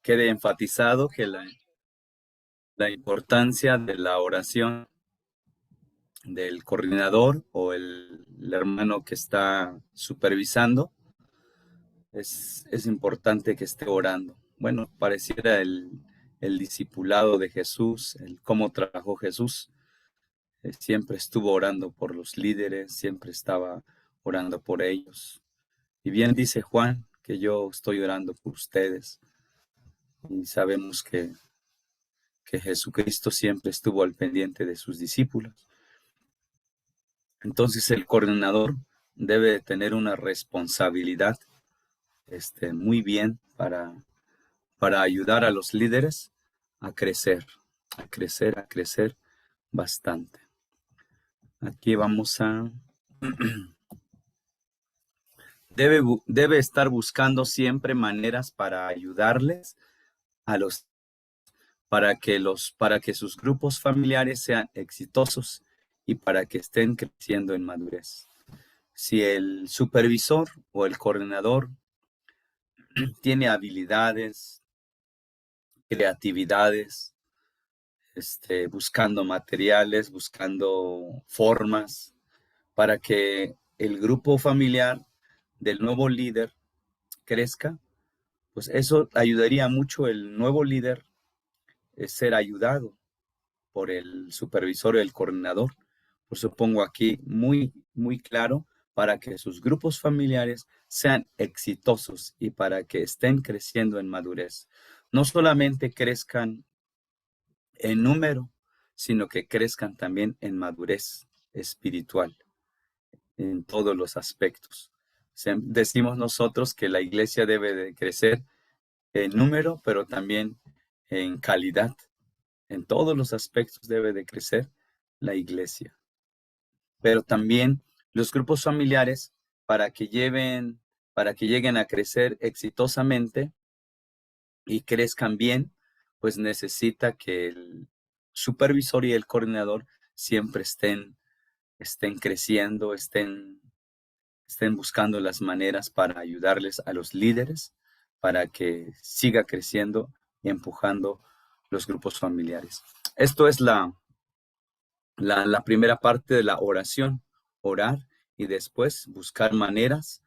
quede enfatizado que la importancia de la oración del coordinador o el hermano que está supervisando, es importante que esté orando. Bueno, pareciera el discipulado de Jesús, el cómo trabajó Jesús. Siempre estuvo orando por los líderes, siempre estaba orando por ellos. Y bien dice Juan que yo estoy orando por ustedes. Y sabemos que Jesucristo siempre estuvo al pendiente de sus discípulos. Entonces el coordinador debe de tener una responsabilidad muy bien para ayudar a los líderes a crecer, a crecer, a crecer bastante. Aquí vamos a... Debe estar buscando siempre maneras para ayudarles a los para que sus grupos familiares sean exitosos y para que estén creciendo en madurez. Si el supervisor o el coordinador tiene habilidades, creatividades, buscando materiales, buscando formas para que el grupo familiar del nuevo líder crezca, pues eso ayudaría mucho el nuevo líder ser ayudado por el supervisor o el coordinador. Por eso pongo aquí muy, muy claro para que sus grupos familiares sean exitosos y para que estén creciendo en madurez. No solamente crezcan en número, sino que crezcan también en madurez espiritual, en todos los aspectos. Decimos nosotros que la iglesia debe de crecer en número, pero también en calidad. En todos los aspectos debe de crecer la iglesia. Pero también los grupos familiares, para que lleguen a crecer exitosamente y crezcan bien, pues necesita que el supervisor y el coordinador siempre estén creciendo, estén buscando las maneras para ayudarles a los líderes para que siga creciendo y empujando los grupos familiares. Esto es la primera parte de la oración, orar y después buscar maneras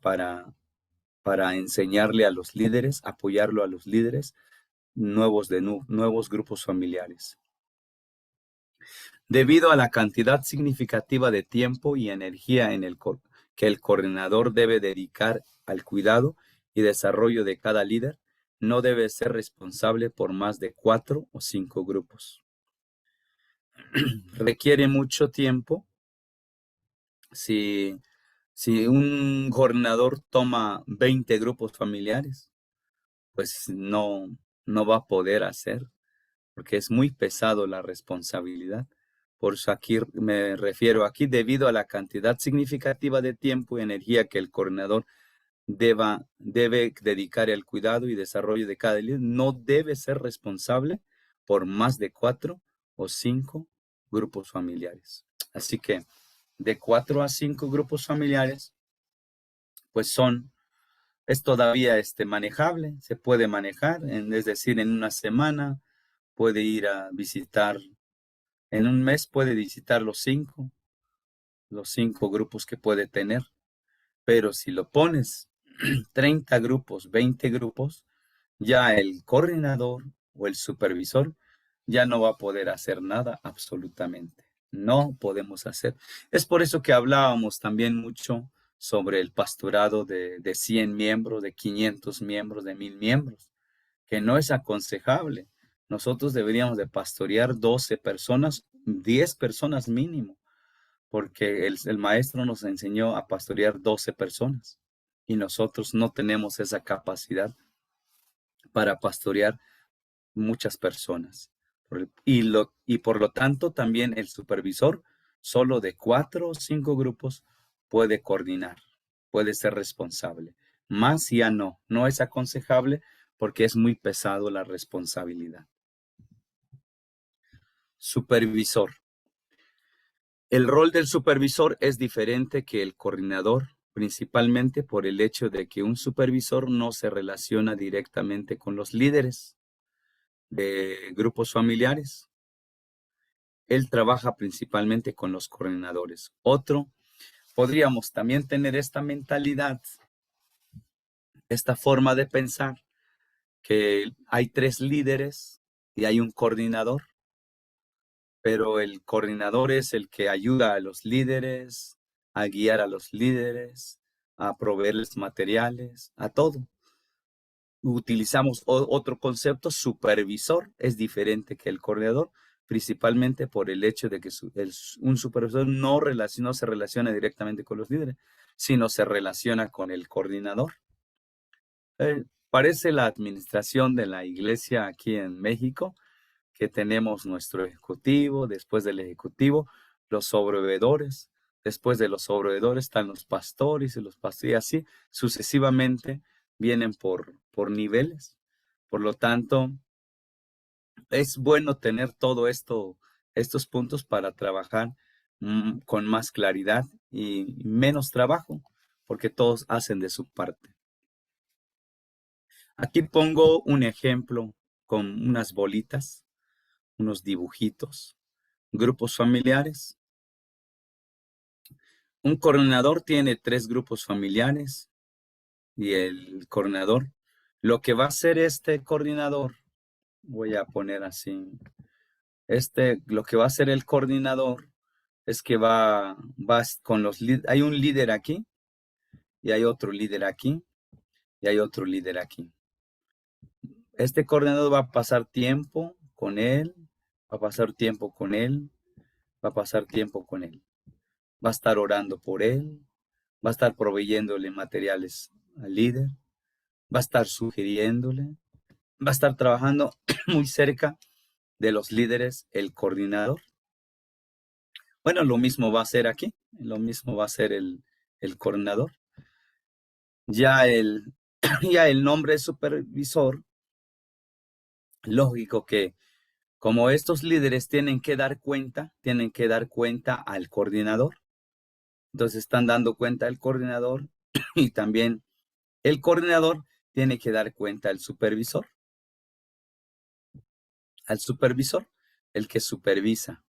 para enseñarle a los líderes, apoyarlo a los líderes nuevos grupos familiares. Debido a la cantidad significativa de tiempo y energía que el coordinador debe dedicar al cuidado y desarrollo de cada líder, no debe ser responsable por más de 4 o 5 grupos. Requiere mucho tiempo. Si un coordinador toma 20 grupos familiares, pues no va a poder hacer, porque es muy pesado la responsabilidad. Por eso aquí me refiero debido a la cantidad significativa de tiempo y energía que el coordinador debe dedicar al cuidado y desarrollo de cada líder, no debe ser responsable por más de 4 o 5 grupos familiares. Así que de 4 a 5 grupos familiares, pues es todavía manejable, se puede manejar, es decir, en una semana puede ir a visitar, en un mes puede visitar los cinco grupos que puede tener, pero si lo pones 30 grupos, 20 grupos, ya el coordinador o el supervisor ya no va a poder hacer nada absolutamente. No podemos hacer. Es por eso que hablábamos también mucho sobre el pastorado de 100 miembros, de 500 miembros, de 1000 miembros, que no es aconsejable. Nosotros deberíamos de pastorear 12 personas, 10 personas mínimo, porque el maestro nos enseñó a pastorear 12 personas y nosotros no tenemos esa capacidad para pastorear muchas personas. Y por lo tanto, también el supervisor, solo de 4 o 5 grupos, puede coordinar, puede ser responsable. Más ya no es aconsejable porque es muy pesado la responsabilidad. Supervisor. El rol del supervisor es diferente que el coordinador, principalmente por el hecho de que un supervisor no se relaciona directamente con los líderes de grupos familiares. Él trabaja principalmente con los coordinadores. Podríamos también tener esta mentalidad, esta forma de pensar, que hay 3 líderes y hay un coordinador, pero el coordinador es el que ayuda a los líderes, a guiar a los líderes, a proveerles materiales, a todo. Utilizamos otro concepto, supervisor, es diferente que el coordinador, principalmente por el hecho de que un supervisor no se relaciona directamente con los líderes, sino se relaciona con el coordinador. Parece la administración de la iglesia aquí en México, que tenemos nuestro ejecutivo, después del ejecutivo, los sobrevedores, después de los sobrevedores están los pastores y los pastores, y así sucesivamente vienen por niveles. Por lo tanto, es bueno tener todo estos puntos para trabajar con más claridad y menos trabajo, porque todos hacen de su parte. Aquí pongo un ejemplo con unas bolitas, unos dibujitos, grupos familiares. Un coordinador tiene 3 grupos familiares y el coordinador, lo que va a hacer este coordinador, voy a poner así, lo que va a hacer el coordinador es que va con hay un líder aquí y hay otro líder aquí y hay otro líder aquí. Este coordinador va a pasar tiempo con él, va a pasar tiempo con él, va a pasar tiempo con él. Va a estar orando por él, va a estar proveyéndole materiales al líder, va a estar sugiriéndole, va a estar trabajando muy cerca de los líderes, el coordinador. Bueno, lo mismo va a ser aquí, lo mismo va a ser el coordinador. Ya ya el nombre supervisor, lógico que como estos líderes tienen que dar cuenta al coordinador. Entonces están dando cuenta al coordinador y también el coordinador tiene que dar cuenta al supervisor, el que supervisa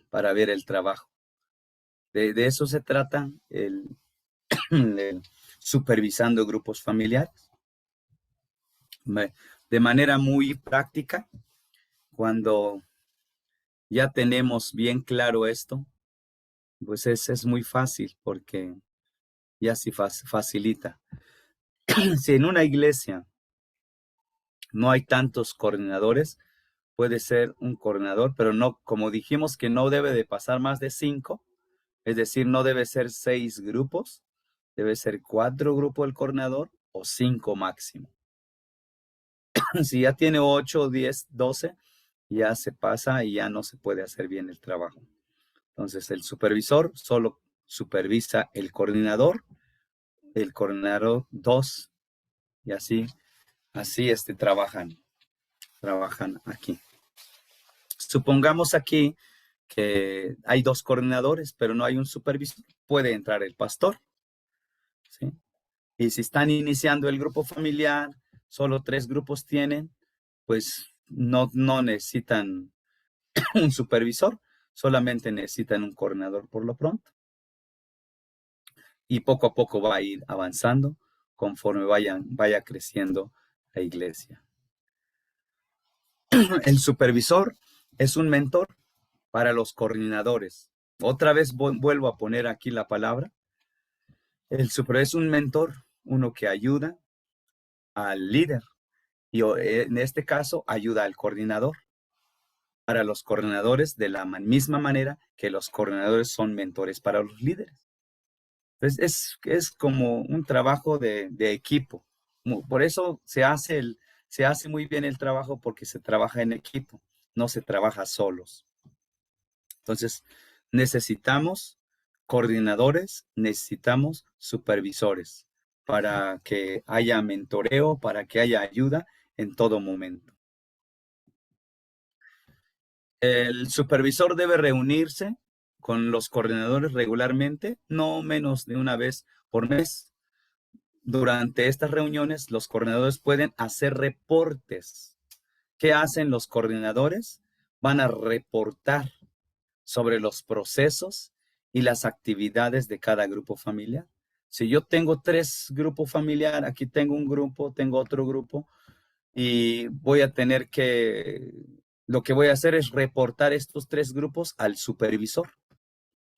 para ver el trabajo. De eso se trata el supervisando grupos familiares. De manera muy práctica, cuando ya tenemos bien claro esto, pues es muy fácil porque ya sí facilita. Si en una iglesia no hay tantos coordinadores, puede ser un coordinador, pero no, como dijimos que no debe de pasar más de 5, es decir, no debe ser 6 grupos, debe ser 4 grupos el coordinador o 5 máximo. Si ya tiene 8, 10, 12, ya se pasa y ya no se puede hacer bien el trabajo. Entonces, el supervisor solo supervisa el coordinador 2, y así trabajan aquí. Supongamos aquí que hay 2 coordinadores, pero no hay un supervisor. Puede entrar el pastor, ¿sí? Y si están iniciando el grupo familiar, solo 3 grupos tienen, pues no necesitan un supervisor, solamente necesitan un coordinador por lo pronto. Y poco a poco va a ir avanzando conforme vaya creciendo la iglesia. El supervisor es un mentor para los coordinadores. Otra vez vuelvo a poner aquí la palabra. El supervisor es un mentor, uno que ayuda al líder y en este caso ayuda al coordinador. Para los coordinadores de la misma manera que los coordinadores son mentores para los líderes. Entonces es como un trabajo de equipo. Por eso se hace muy bien el trabajo, porque se trabaja en equipo, no se trabaja solos. Entonces necesitamos coordinadores, necesitamos supervisores para que haya mentoreo, para que haya ayuda en todo momento. El supervisor debe reunirse con los coordinadores regularmente, no menos de una vez por mes. Durante estas reuniones, los coordinadores pueden hacer reportes. ¿Qué hacen los coordinadores? Van a reportar sobre los procesos y las actividades de cada grupo familiar. Si yo tengo 3 grupos familiares, aquí tengo un grupo, tengo otro grupo, y voy a tener que, lo que voy a hacer es reportar estos 3 grupos al supervisor.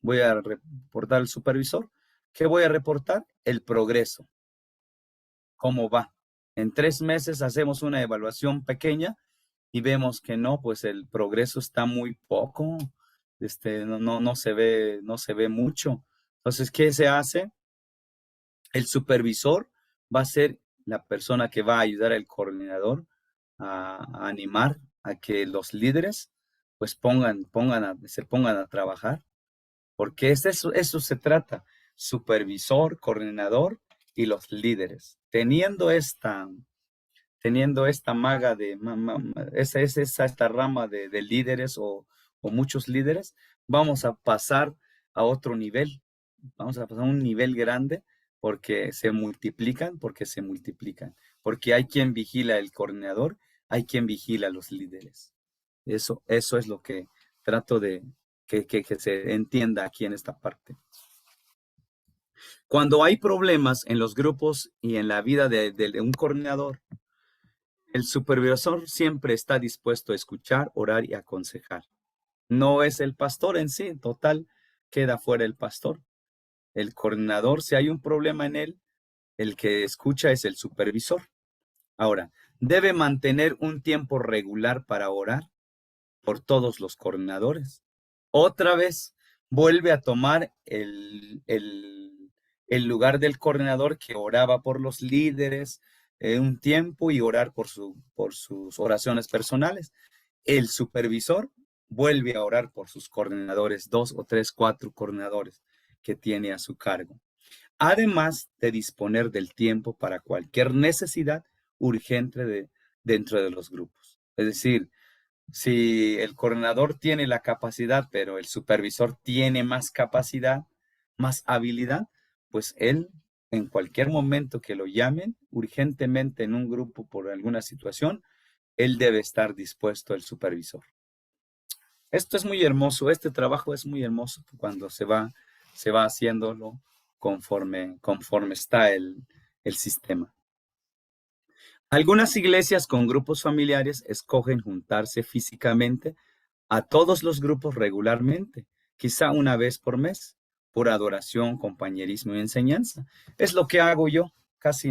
Voy a reportar al supervisor. ¿Qué voy a reportar? El progreso. ¿Cómo va? En 3 meses hacemos una evaluación pequeña y vemos que no, pues el progreso está muy poco, no se ve mucho. Entonces, ¿qué se hace? El supervisor va a ser la persona que va a ayudar al coordinador a animar a que los líderes pues se pongan a trabajar, porque eso se trata, supervisor, coordinador y los líderes. Teniendo esta maga de, esta rama de líderes o muchos líderes, vamos a pasar a otro nivel, vamos a pasar a un nivel grande porque se multiplican, porque hay quien vigila el coordinador, hay quien vigila a los líderes. Eso es lo que trato de que se entienda aquí en esta parte. Cuando hay problemas en los grupos y en la vida de un coordinador, el supervisor siempre está dispuesto a escuchar, orar y aconsejar. No es el pastor en sí, total, queda fuera el pastor. El coordinador, si hay un problema en él, el que escucha es el supervisor. Ahora, debe mantener un tiempo regular para orar por todos los coordinadores. Otra vez, vuelve a tomar el lugar del coordinador que oraba por los líderes un tiempo y orar por sus oraciones personales. El supervisor vuelve a orar por sus coordinadores, 2 o 3, 4 coordinadores que tiene a su cargo. Además de disponer del tiempo para cualquier necesidad urgente dentro de los grupos. Es decir, si el coordinador tiene la capacidad, pero el supervisor tiene más capacidad, más habilidad, pues él, en cualquier momento que lo llamen urgentemente en un grupo por alguna situación, él debe estar dispuesto, el supervisor. Esto es muy hermoso, este trabajo es muy hermoso cuando se va haciéndolo conforme está el sistema. Algunas iglesias con grupos familiares escogen juntarse físicamente a todos los grupos regularmente, quizá una vez por mes, por adoración, compañerismo y enseñanza. Es lo que hago yo, casi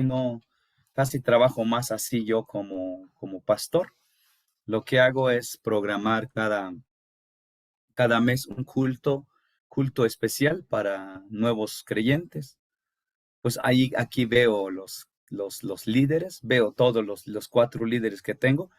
trabajo más así yo como pastor. Lo que hago es programar cada mes un culto especial para nuevos creyentes. Pues aquí veo los líderes, veo todos los 4 líderes que tengo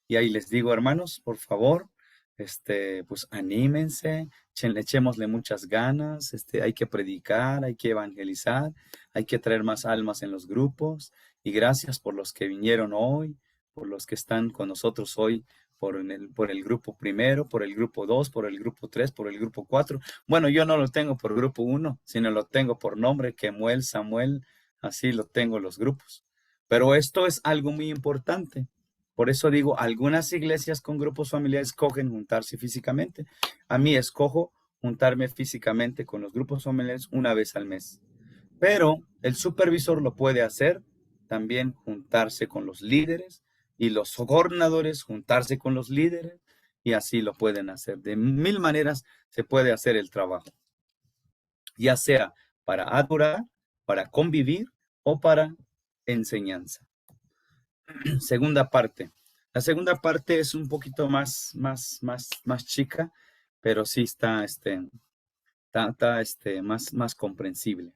y ahí les digo, hermanos, por favor, pues anímense, echémosle muchas ganas, hay que predicar, hay que evangelizar, hay que traer más almas en los grupos y gracias por los que vinieron hoy, por los que están con nosotros hoy, por el grupo primero, por el grupo 2, por el grupo 3, por el grupo 4. Bueno, yo no lo tengo por grupo 1, sino lo tengo por nombre, Kemuel, Samuel, así lo tengo los grupos. Pero esto es algo muy importante. Por eso digo, algunas iglesias con grupos familiares escogen juntarse físicamente. A mí escojo juntarme físicamente con los grupos familiares una vez al mes. Pero el supervisor lo puede hacer, también juntarse con los líderes y los gobernadores juntarse con los líderes y así lo pueden hacer. De 1000 maneras se puede hacer el trabajo, ya sea para adorar, para convivir o para enseñanza. Segunda parte. La segunda parte es un poquito más chica, pero sí está, más comprensible.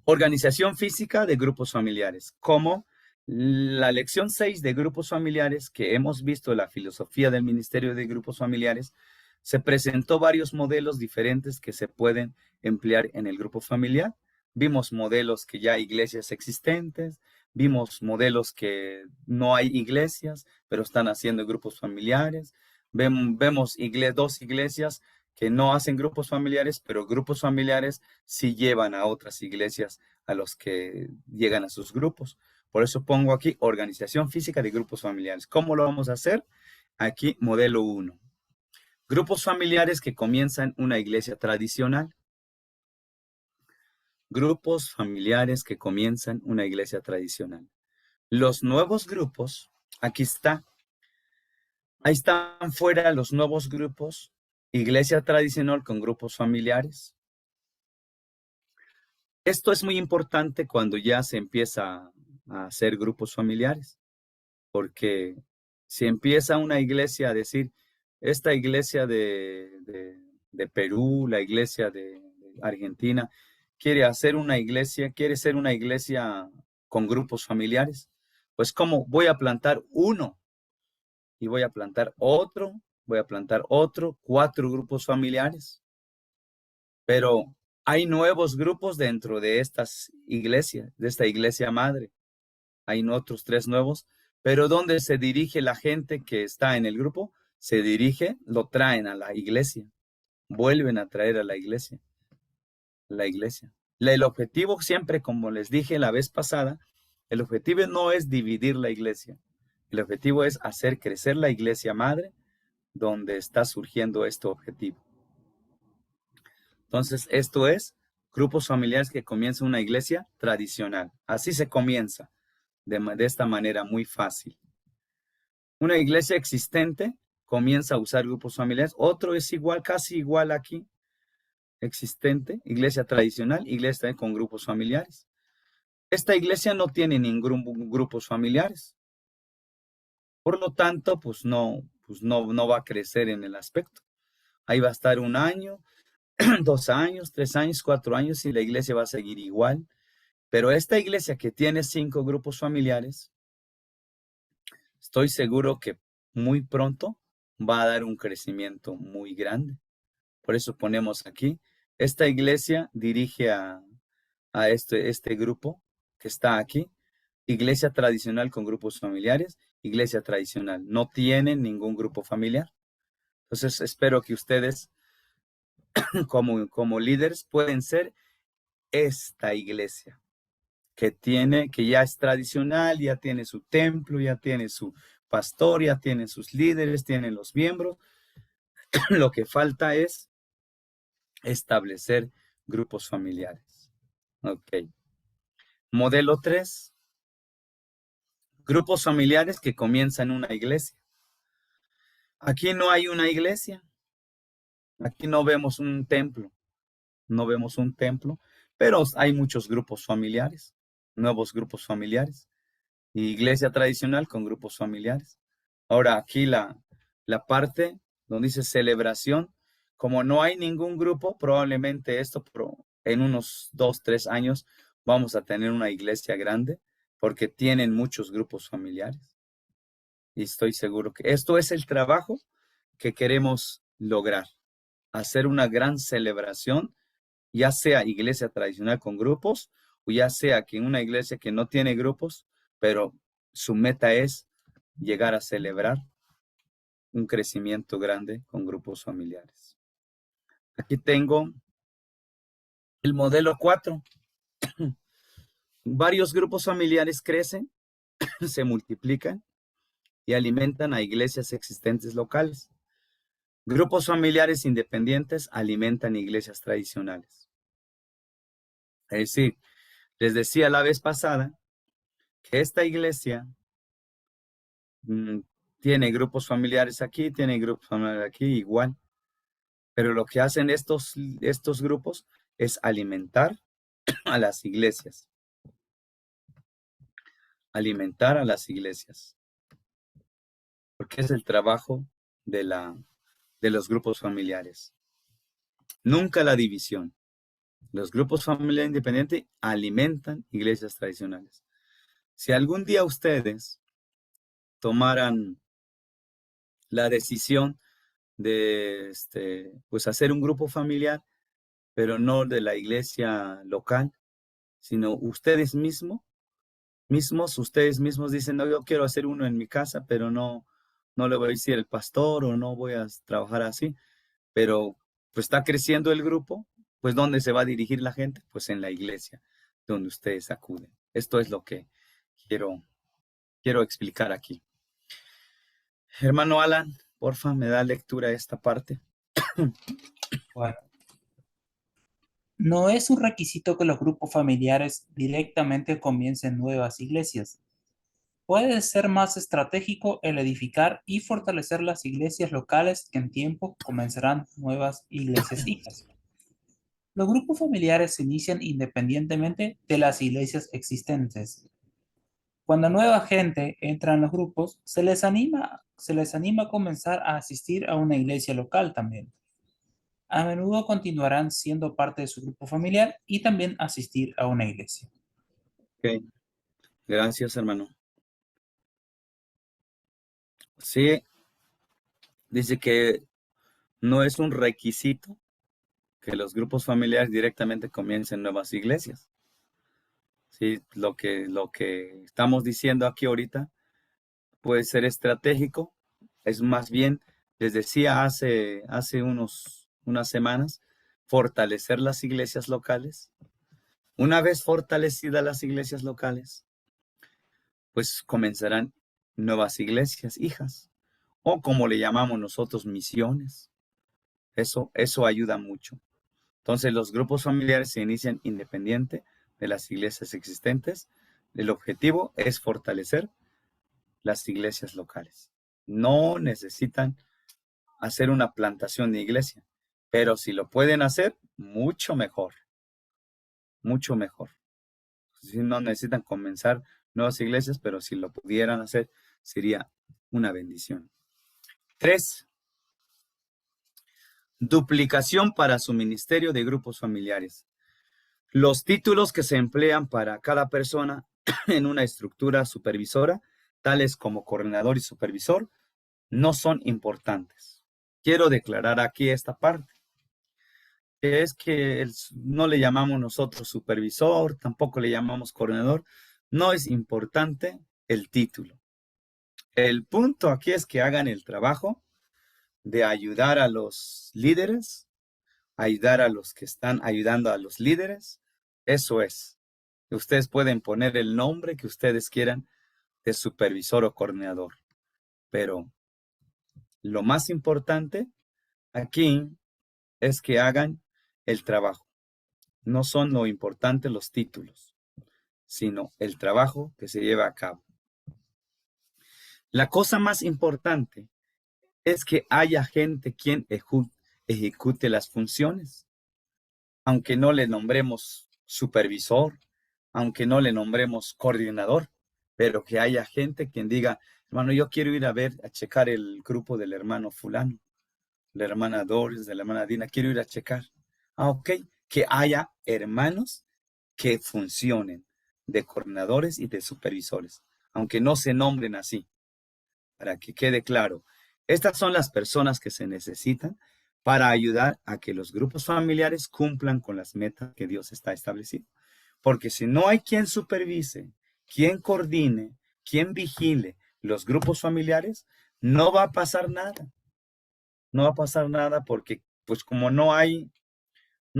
Organización física de grupos familiares. Como la lección 6 de grupos familiares que hemos visto, la filosofía del Ministerio de Grupos Familiares, se presentó varios modelos diferentes que se pueden emplear en el grupo familiar. Vimos modelos que ya hay iglesias existentes, vimos modelos que no hay iglesias, pero están haciendo grupos familiares. Vemos 2 iglesias que no hacen grupos familiares, pero grupos familiares sí llevan a otras iglesias a los que llegan a sus grupos. Por eso pongo aquí organización física de grupos familiares. ¿Cómo lo vamos a hacer? Aquí, modelo 1. Grupos familiares que comienzan una iglesia tradicional. Grupos familiares que comienzan una iglesia tradicional. Los nuevos grupos, aquí está. Ahí están fuera los nuevos grupos. Iglesia tradicional con grupos familiares. Esto es muy importante cuando ya se empieza a hacer grupos familiares, porque si empieza una iglesia a decir, esta iglesia de Perú, la iglesia de Argentina, quiere ser una iglesia con grupos familiares, pues ¿cómo? Voy a plantar uno y voy a plantar otro, 4 grupos familiares. Pero hay nuevos grupos dentro de estas iglesias, de esta iglesia madre. Hay otros 3 nuevos, pero ¿dónde se dirige la gente que está en el grupo? Lo traen a la iglesia, vuelven a traer a la iglesia, la iglesia. El objetivo siempre, como les dije la vez pasada, el objetivo no es dividir la iglesia. El objetivo es hacer crecer la iglesia madre donde está surgiendo este objetivo. Entonces, esto es grupos familiares que comienzan una iglesia tradicional. Así se comienza, de esta manera muy fácil. Una iglesia existente comienza a usar grupos familiares. Otro es igual, casi igual aquí. Existente, iglesia tradicional, iglesia con grupos familiares. Esta iglesia no tiene ningún grupos familiares. Por lo tanto, no va a crecer en el aspecto. Ahí va a estar 1 año, 2 años, 3 años, 4 años y la iglesia va a seguir igual. Pero esta iglesia que tiene 5 grupos familiares, estoy seguro que muy pronto va a dar un crecimiento muy grande. Por eso ponemos aquí, esta iglesia dirige a este grupo que está aquí, iglesia tradicional con grupos familiares, iglesia tradicional. No tienen ningún grupo familiar. Entonces espero que ustedes como líderes pueden ser esta iglesia que ya es tradicional, ya tiene su templo, ya tiene su pastor, ya tiene sus líderes, tienen los miembros. Lo que falta es establecer grupos familiares. Ok. Modelo 3. Grupos familiares que comienzan una iglesia. Aquí no hay una iglesia. Aquí no vemos un templo. No vemos un templo, pero hay muchos grupos familiares, nuevos grupos familiares. Iglesia tradicional con grupos familiares. Ahora aquí la parte donde dice celebración, como no hay ningún grupo, probablemente en unos 2, 3 años vamos a tener una iglesia grande porque tienen muchos grupos familiares. Y estoy seguro que esto es el trabajo que queremos lograr, hacer una gran celebración, ya sea iglesia tradicional con grupos o ya sea que en una iglesia que no tiene grupos, pero su meta es llegar a celebrar un crecimiento grande con grupos familiares. Aquí tengo el modelo 4. Varios grupos familiares crecen, se multiplican y alimentan a iglesias existentes locales. Grupos familiares independientes alimentan iglesias tradicionales. Es decir, les decía la vez pasada que esta iglesia tiene grupos familiares aquí, tiene grupos familiares aquí, igual. Pero lo que hacen estos grupos es alimentar a las iglesias. Alimentar a las iglesias. Porque es el trabajo de los grupos familiares. Nunca la división. Los grupos familiares independientes alimentan iglesias tradicionales. Si algún día ustedes tomaran la decisión de pues hacer un grupo familiar, pero no de la iglesia local, sino ustedes mismos dicen, no, yo quiero hacer uno en mi casa, pero no le voy a decir el pastor o no voy a trabajar así, pero pues está creciendo el grupo, pues ¿dónde se va a dirigir la gente? Pues en la iglesia, donde ustedes acuden. Esto es lo que quiero explicar aquí. Hermano Alan, porfa, me da lectura a esta parte. Bueno, no es un requisito que los grupos familiares directamente comiencen nuevas iglesias. Puede ser más estratégico el edificar y fortalecer las iglesias locales que en tiempo comenzarán nuevas iglesias hijas. Los grupos familiares se inician independientemente de las iglesias existentes. Cuando nueva gente entra en los grupos, se les anima a comenzar a asistir a una iglesia local también. A menudo continuarán siendo parte de su grupo familiar y también asistir a una iglesia. Ok, gracias, hermano. Sí, dice que no es un requisito que los grupos familiares directamente comiencen nuevas iglesias. Sí, lo que estamos diciendo aquí ahorita puede ser estratégico, es más bien, les decía hace unas semanas, fortalecer las iglesias locales. Una vez fortalecidas las iglesias locales, pues comenzarán nuevas iglesias, hijas, o como le llamamos nosotros, misiones. Eso ayuda mucho. Entonces, los grupos familiares se inician independiente de las iglesias existentes. El objetivo es fortalecer las iglesias locales. No necesitan hacer una plantación de iglesia, pero si lo pueden hacer, mucho mejor, mucho mejor. Si no necesitan comenzar nuevas iglesias, pero si lo pudieran hacer, sería una bendición. 3. Duplicación para su ministerio de grupos familiares. Los títulos que se emplean para cada persona en una estructura supervisora, tales como coordinador y supervisor, no son importantes. Quiero declarar aquí esta parte, que es que no le llamamos nosotros supervisor, tampoco le llamamos coordinador, no es importante el título. El punto aquí es que hagan el trabajo de ayudar a los líderes, ayudar a los que están ayudando a los líderes. Eso es. Ustedes pueden poner el nombre que ustedes quieran de supervisor o coordinador, pero lo más importante aquí es que hagan el trabajo. No son lo importante los títulos, sino el trabajo que se lleva a cabo. La cosa más importante es que haya gente quien ejecute las funciones, aunque no le nombremos supervisor, aunque no le nombremos coordinador, pero que haya gente quien diga, hermano, yo quiero ir a checar el grupo del hermano fulano, la hermana Doris, de la hermana Dina, quiero ir a checar. Ok, que haya hermanos que funcionen de coordinadores y de supervisores, aunque no se nombren así, para que quede claro. Estas son las personas que se necesitan para ayudar a que los grupos familiares cumplan con las metas que Dios está establecido. Porque si no hay quien supervise, quien coordine, quien vigile los grupos familiares, no va a pasar nada. No va a pasar nada porque, pues como no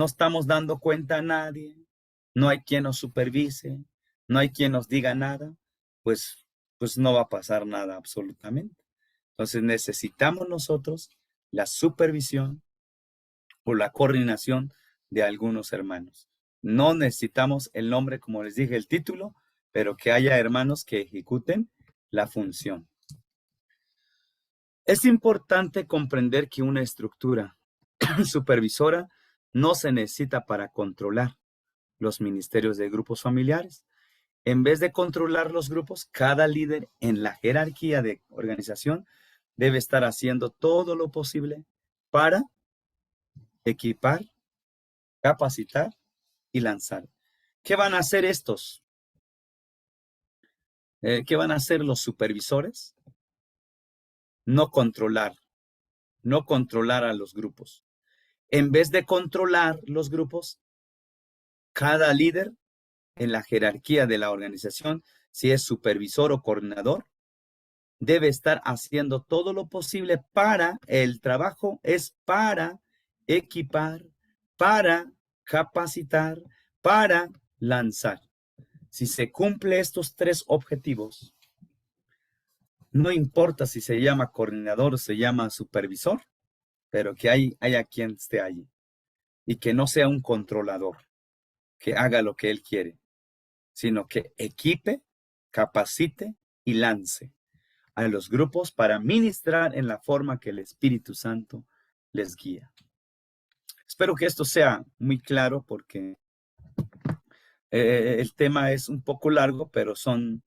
estamos dando cuenta a nadie, no hay quien nos supervise, no hay quien nos diga nada, pues no va a pasar nada absolutamente. Entonces necesitamos nosotros la supervisión o la coordinación de algunos hermanos. No necesitamos el nombre, como les dije, el título, pero que haya hermanos que ejecuten la función. Es importante comprender que una estructura supervisora no se necesita para controlar los ministerios de grupos familiares. En vez de controlar los grupos, cada líder en la jerarquía de organización debe estar haciendo todo lo posible para equipar, capacitar y lanzar. ¿Qué van a hacer estos? ¿Qué van a hacer los supervisores? No controlar a los grupos. En vez de controlar los grupos, cada líder en la jerarquía de la organización, si es supervisor o coordinador, debe estar haciendo todo lo posible el trabajo es para equipar, para capacitar, para lanzar. Si se cumple estos tres objetivos, no importa si se llama coordinador o se llama supervisor, pero que haya quien esté allí y que no sea un controlador, que haga lo que él quiere, sino que equipe, capacite y lance a los grupos para ministrar en la forma que el Espíritu Santo les guía. Espero que esto sea muy claro porque el tema es un poco largo, pero son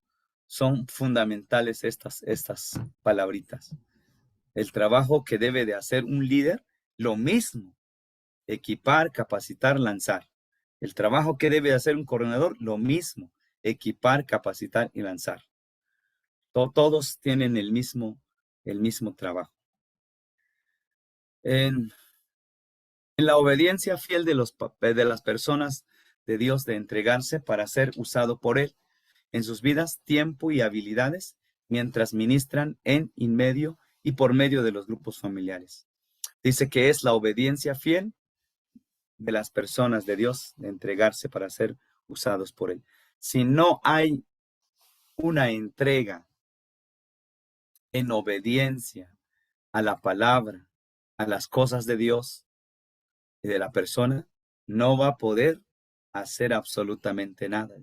fundamentales estas palabritas. El trabajo que debe de hacer un líder, lo mismo, equipar, capacitar, lanzar. El trabajo que debe de hacer un coordinador, lo mismo, equipar, capacitar y lanzar. Todos tienen el mismo trabajo. En la obediencia fiel de las personas de Dios de entregarse para ser usado por Él en sus vidas, tiempo y habilidades, mientras ministran en medio y por medio de los grupos familiares. Dice que es la obediencia fiel de las personas de Dios de entregarse para ser usados por Él. Si no hay una entrega en obediencia a la palabra, a las cosas de Dios y de la persona, no va a poder hacer absolutamente nada.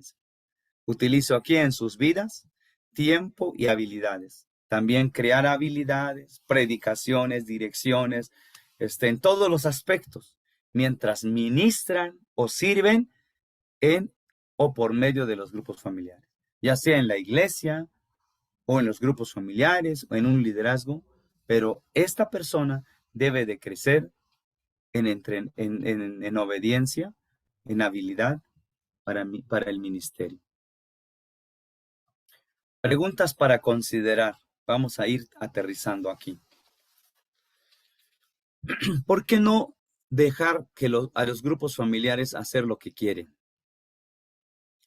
Utilizo aquí en sus vidas tiempo y habilidades. También crear habilidades, predicaciones, direcciones, en todos los aspectos, mientras ministran o sirven en o por medio de los grupos familiares, ya sea en la iglesia o en los grupos familiares o en un liderazgo, pero esta persona debe de crecer en obediencia, en habilidad para el ministerio. Preguntas para considerar. Vamos a ir aterrizando aquí. ¿Por qué no dejar a los grupos familiares hacer lo que quieren?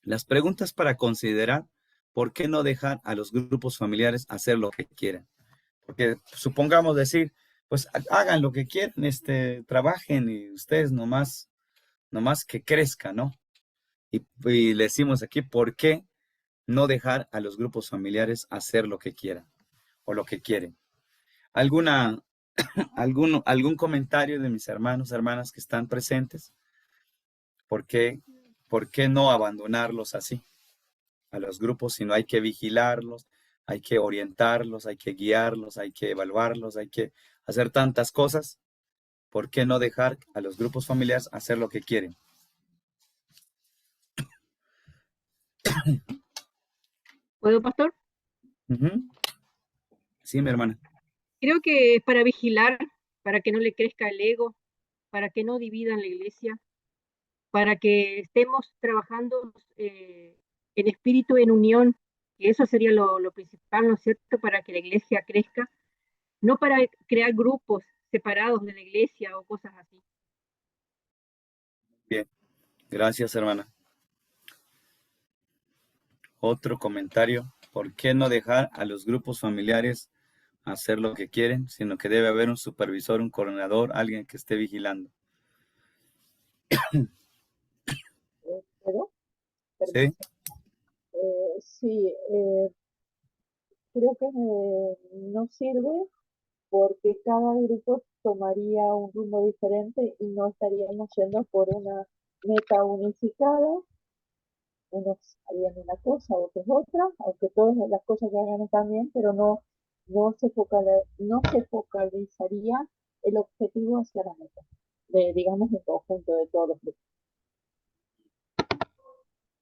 Las preguntas para considerar, ¿por qué no dejar a los grupos familiares hacer lo que quieran? Porque supongamos decir, pues hagan lo que quieran, trabajen y ustedes nomás que crezcan, ¿no? Y le decimos aquí, ¿por qué no dejar a los grupos familiares hacer lo que quieran o lo que quieren? ¿Algún comentario de mis hermanos, hermanas que están presentes? ¿Por qué no abandonarlos así a los grupos, sino hay que vigilarlos, hay que orientarlos, hay que guiarlos, hay que evaluarlos, hay que hacer tantas cosas? ¿Por qué no dejar a los grupos familiares hacer lo que quieren? ¿Puedo, pastor? Sí, mi hermana. Creo que es para vigilar, para que no le crezca el ego, para que no dividan la iglesia, para que estemos trabajando en espíritu, en unión, y eso sería lo principal, ¿no es cierto?, para que la iglesia crezca, no para crear grupos separados de la iglesia o cosas así. Bien, gracias, hermana. Otro comentario. ¿Por qué no dejar a los grupos familiares hacer lo que quieren, sino que debe haber un supervisor, un coordinador, alguien que esté vigilando? ¿Puedo? Sí. Sí, creo que no sirve porque cada grupo tomaría un rumbo diferente y no estaríamos yendo por una meta unificada. Unos harían una cosa, otros otra, aunque todas las cosas que hagan están bien, pero no se focalizaría el objetivo hacia la meta, digamos, en conjunto de todos los grupos.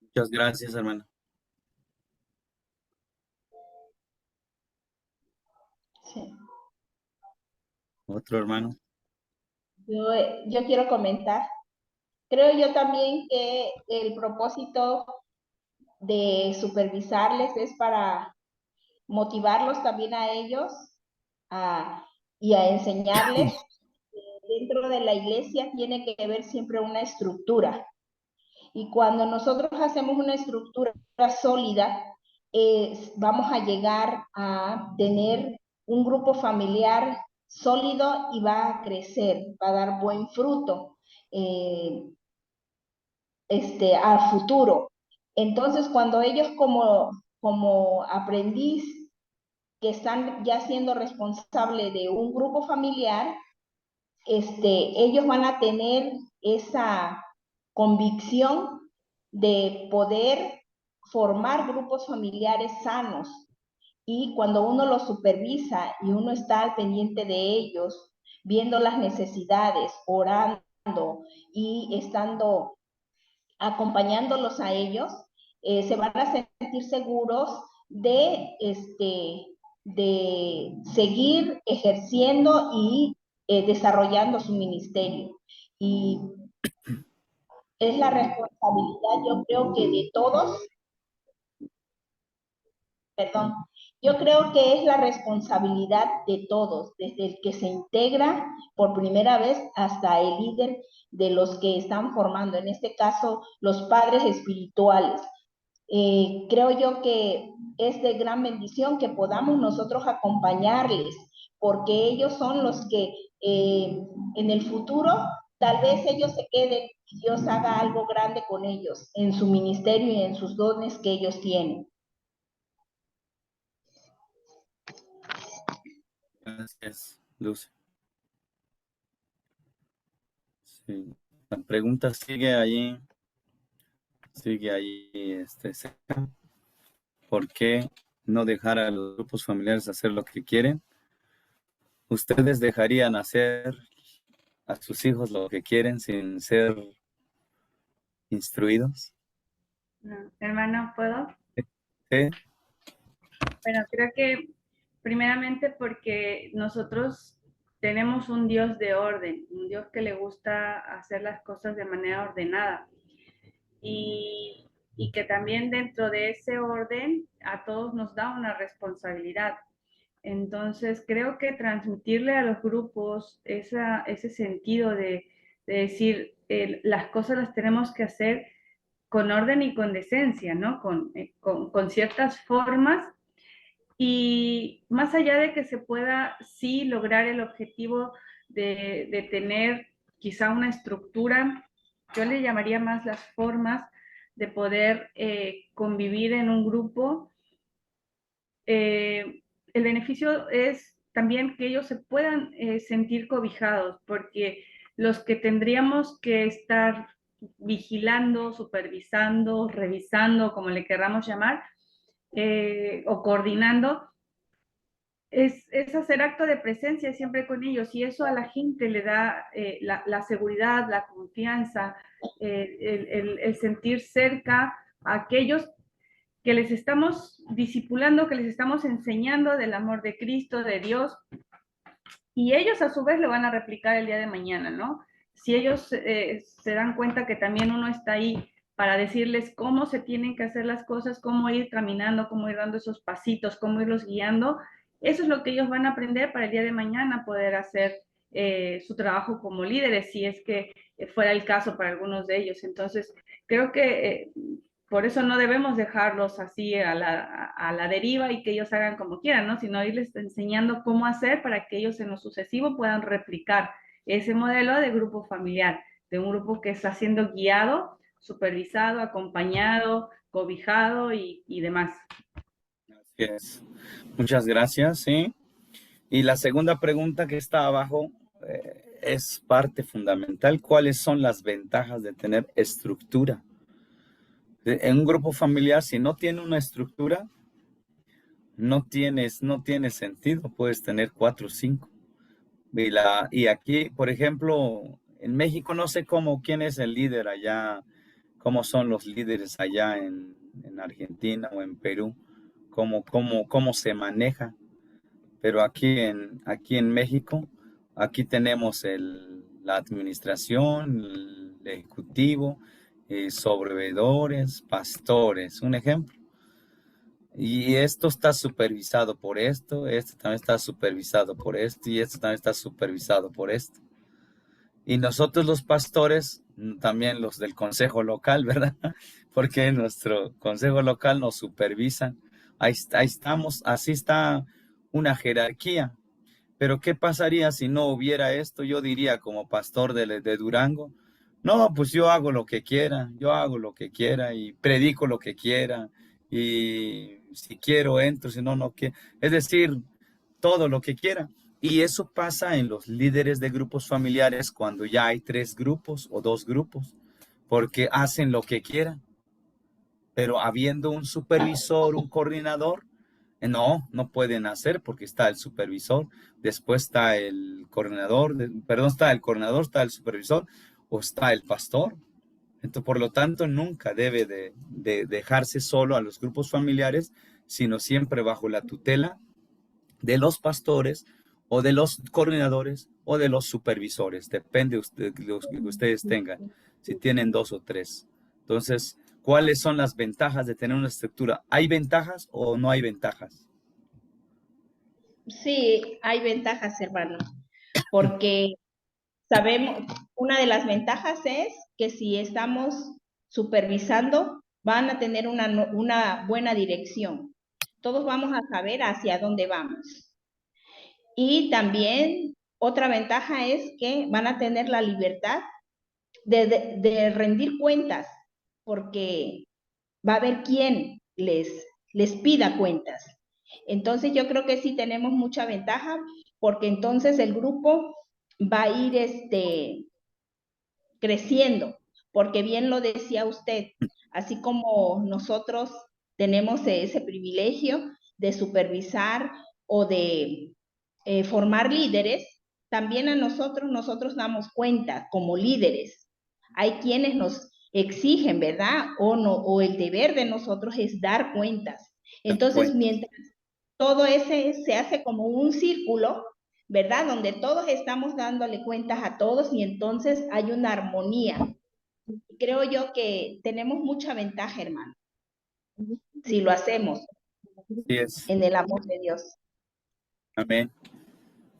Muchas gracias, hermana. Sí. Otro hermano. Yo quiero comentar. Creo yo también que el propósito de supervisarles es para motivarlos también a ellos y a enseñarles. Dentro de la iglesia tiene que haber siempre una estructura. Y cuando nosotros hacemos una estructura sólida, vamos a llegar a tener un grupo familiar sólido y va a crecer, va a dar buen fruto al futuro. Entonces, cuando ellos como aprendiz que están ya siendo responsables de un grupo familiar, ellos van a tener esa convicción de poder formar grupos familiares sanos. Y cuando uno los supervisa y uno está al pendiente de ellos, viendo las necesidades, orando y estando acompañándolos a ellos, se van a sentir seguros de seguir ejerciendo y desarrollando su ministerio. Y es la responsabilidad, yo creo que de todos, perdón, yo creo que es la responsabilidad de todos, desde el que se integra por primera vez hasta el líder de los que están formando, en este caso, los padres espirituales. Creo yo que es de gran bendición que podamos nosotros acompañarles, porque ellos son los que en el futuro tal vez ellos se queden y Dios haga algo grande con ellos en su ministerio y en sus dones que ellos tienen. Gracias, Luz. Sí. La pregunta sigue ahí, cerca. ¿Por qué no dejar a los grupos familiares hacer lo que quieren? ¿Ustedes dejarían hacer a sus hijos lo que quieren sin ser instruidos? No, hermano, ¿puedo? ¿Sí? Bueno, creo que primeramente porque nosotros tenemos un Dios de orden, un Dios que le gusta hacer las cosas de manera ordenada y que también dentro de ese orden a todos nos da una responsabilidad. Entonces, creo que transmitirle a los grupos ese sentido de decir, las cosas las tenemos que hacer con orden y con decencia, ¿no? Con ciertas formas y más allá de que se pueda sí lograr el objetivo de tener quizá una estructura, yo le llamaría más las formas de poder convivir en un grupo. El beneficio es también que ellos se puedan sentir cobijados, porque los que tendríamos que estar vigilando, supervisando, revisando, como le queramos llamar, o coordinando, es hacer acto de presencia siempre con ellos y eso a la gente le da la seguridad, la confianza, el sentir cerca a aquellos que les estamos discipulando, que les estamos enseñando del amor de Cristo, de Dios, y ellos a su vez lo van a replicar el día de mañana, ¿no? Si ellos se dan cuenta que también uno está ahí para decirles cómo se tienen que hacer las cosas, cómo ir caminando, cómo ir dando esos pasitos, cómo irlos guiando, eso es lo que ellos van a aprender para el día de mañana poder hacer su trabajo como líderes, si es que fuera el caso para algunos de ellos. Entonces, creo que por eso no debemos dejarlos así a la deriva y que ellos hagan como quieran, ¿no? Sino irles enseñando cómo hacer para que ellos en lo sucesivo puedan replicar ese modelo de grupo familiar, de un grupo que está siendo guiado, supervisado, acompañado, cobijado y demás. Así es. Muchas gracias, sí. Y la segunda pregunta que está abajo es parte fundamental. ¿Cuáles son las ventajas de tener estructura? En un grupo familiar, si no tiene una estructura, no tiene sentido. Puedes tener 4 o 5. Y aquí, por ejemplo, en México, no sé quién es el líder allá, cómo son los líderes allá en Argentina o en Perú, cómo se maneja. Pero aquí en México, aquí tenemos la administración, el ejecutivo, sobreveedores, pastores, un ejemplo. Y esto está supervisado por esto también está supervisado por esto, y esto también está supervisado por esto. Y nosotros los pastores, también los del consejo local, ¿verdad? Porque nuestro consejo local nos supervisa. Ahí estamos, así está una jerarquía. Pero ¿qué pasaría si no hubiera esto? Yo diría como pastor de Durango, no, pues yo hago lo que quiera, yo hago lo que quiera y predico lo que quiera y si quiero entro, si no, no quiero. Es decir, todo lo que quiera. Y eso pasa en los líderes de grupos familiares cuando ya hay 3 grupos o 2 grupos, porque hacen lo que quieran. Pero habiendo un supervisor, un coordinador, no pueden hacer porque está el supervisor, después está el coordinador, perdón, está el coordinador, está el supervisor o está el pastor. Entonces, por lo tanto, nunca debe de dejarse solo a los grupos familiares, sino siempre bajo la tutela de los pastores o de los coordinadores o de los supervisores. Depende de los que ustedes tengan, si tienen 2 o 3. Entonces, ¿cuáles son las ventajas de tener una estructura? ¿Hay ventajas o no hay ventajas? Sí, hay ventajas, hermano, porque sabemos, una de las ventajas es que si estamos supervisando, van a tener una buena dirección. Todos vamos a saber hacia dónde vamos. Y también otra ventaja es que van a tener la libertad de rendir cuentas, porque va a haber quien les pida cuentas. Entonces yo creo que sí tenemos mucha ventaja, porque entonces el grupo va a ir creciendo, porque bien lo decía usted, así como nosotros tenemos ese privilegio de supervisar o de formar líderes, también a nosotros damos cuenta como líderes. Hay quienes nos exigen, ¿verdad? O no, o el deber de nosotros es dar cuentas. Entonces, mientras todo ese se hace como un círculo, ¿verdad? Donde todos estamos dándole cuentas a todos y entonces hay una armonía. Creo yo que tenemos mucha ventaja, hermano, si lo hacemos Sí es. en el amor de Dios. Amén.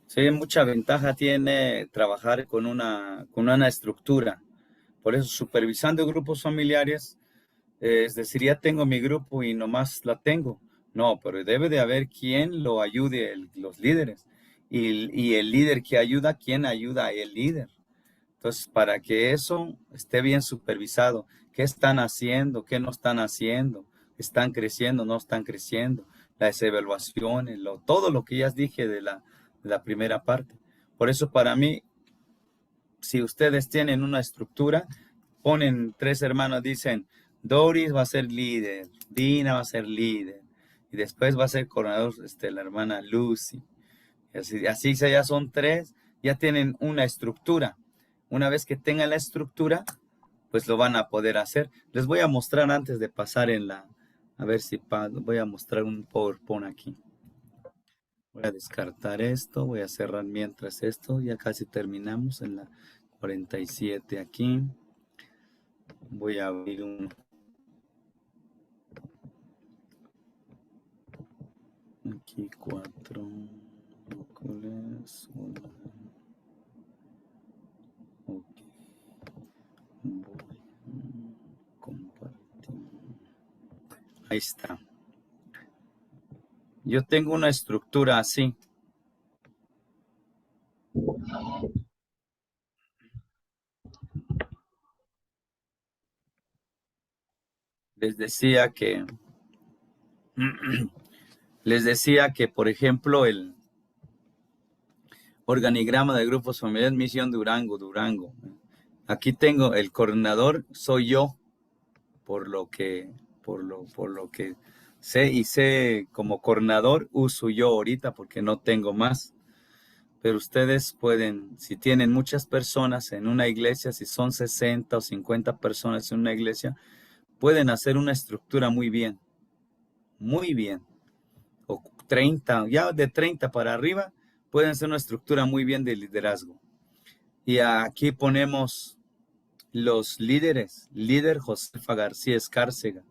Sí, mucha ventaja tiene trabajar con una estructura. Por eso, supervisando grupos familiares, es decir, ya tengo mi grupo y nomás la tengo. No, pero debe de haber quien lo ayude, los líderes. Y el líder que ayuda, ¿quién ayuda a el líder? Entonces, para que eso esté bien supervisado, ¿qué están haciendo? ¿Qué no están haciendo? ¿Están creciendo? ¿No están creciendo? Las evaluaciones, todo lo que ya dije de la primera parte. Por eso, para mí, si ustedes tienen una estructura, ponen 3 hermanos, dicen, Doris va a ser líder, Dina va a ser líder, y después va a ser coordinador la hermana Lucy. Y así ya son 3, ya tienen una estructura. Una vez que tengan la estructura, pues lo van a poder hacer. Les voy a mostrar antes de pasar a ver si voy a mostrar un PowerPoint aquí. Voy a descartar esto, voy a cerrar mientras esto, ya casi terminamos en la 47 aquí. Voy a abrir aquí 4 miércoles. Ok. Voy a compartir. Ahí está. Yo tengo una estructura así. Les decía que, por ejemplo, el organigrama de grupos familiares Misión Durango. Aquí tengo el coordinador, soy yo, por lo que sé como coordinador uso yo ahorita porque no tengo más. Pero ustedes pueden, si tienen muchas personas en una iglesia, si son 60 o 50 personas en una iglesia, pueden hacer una estructura muy bien, o 30, ya de 30 para arriba, pueden hacer una estructura muy bien de liderazgo. Y aquí ponemos los líderes, líder Josefa García Escárcega,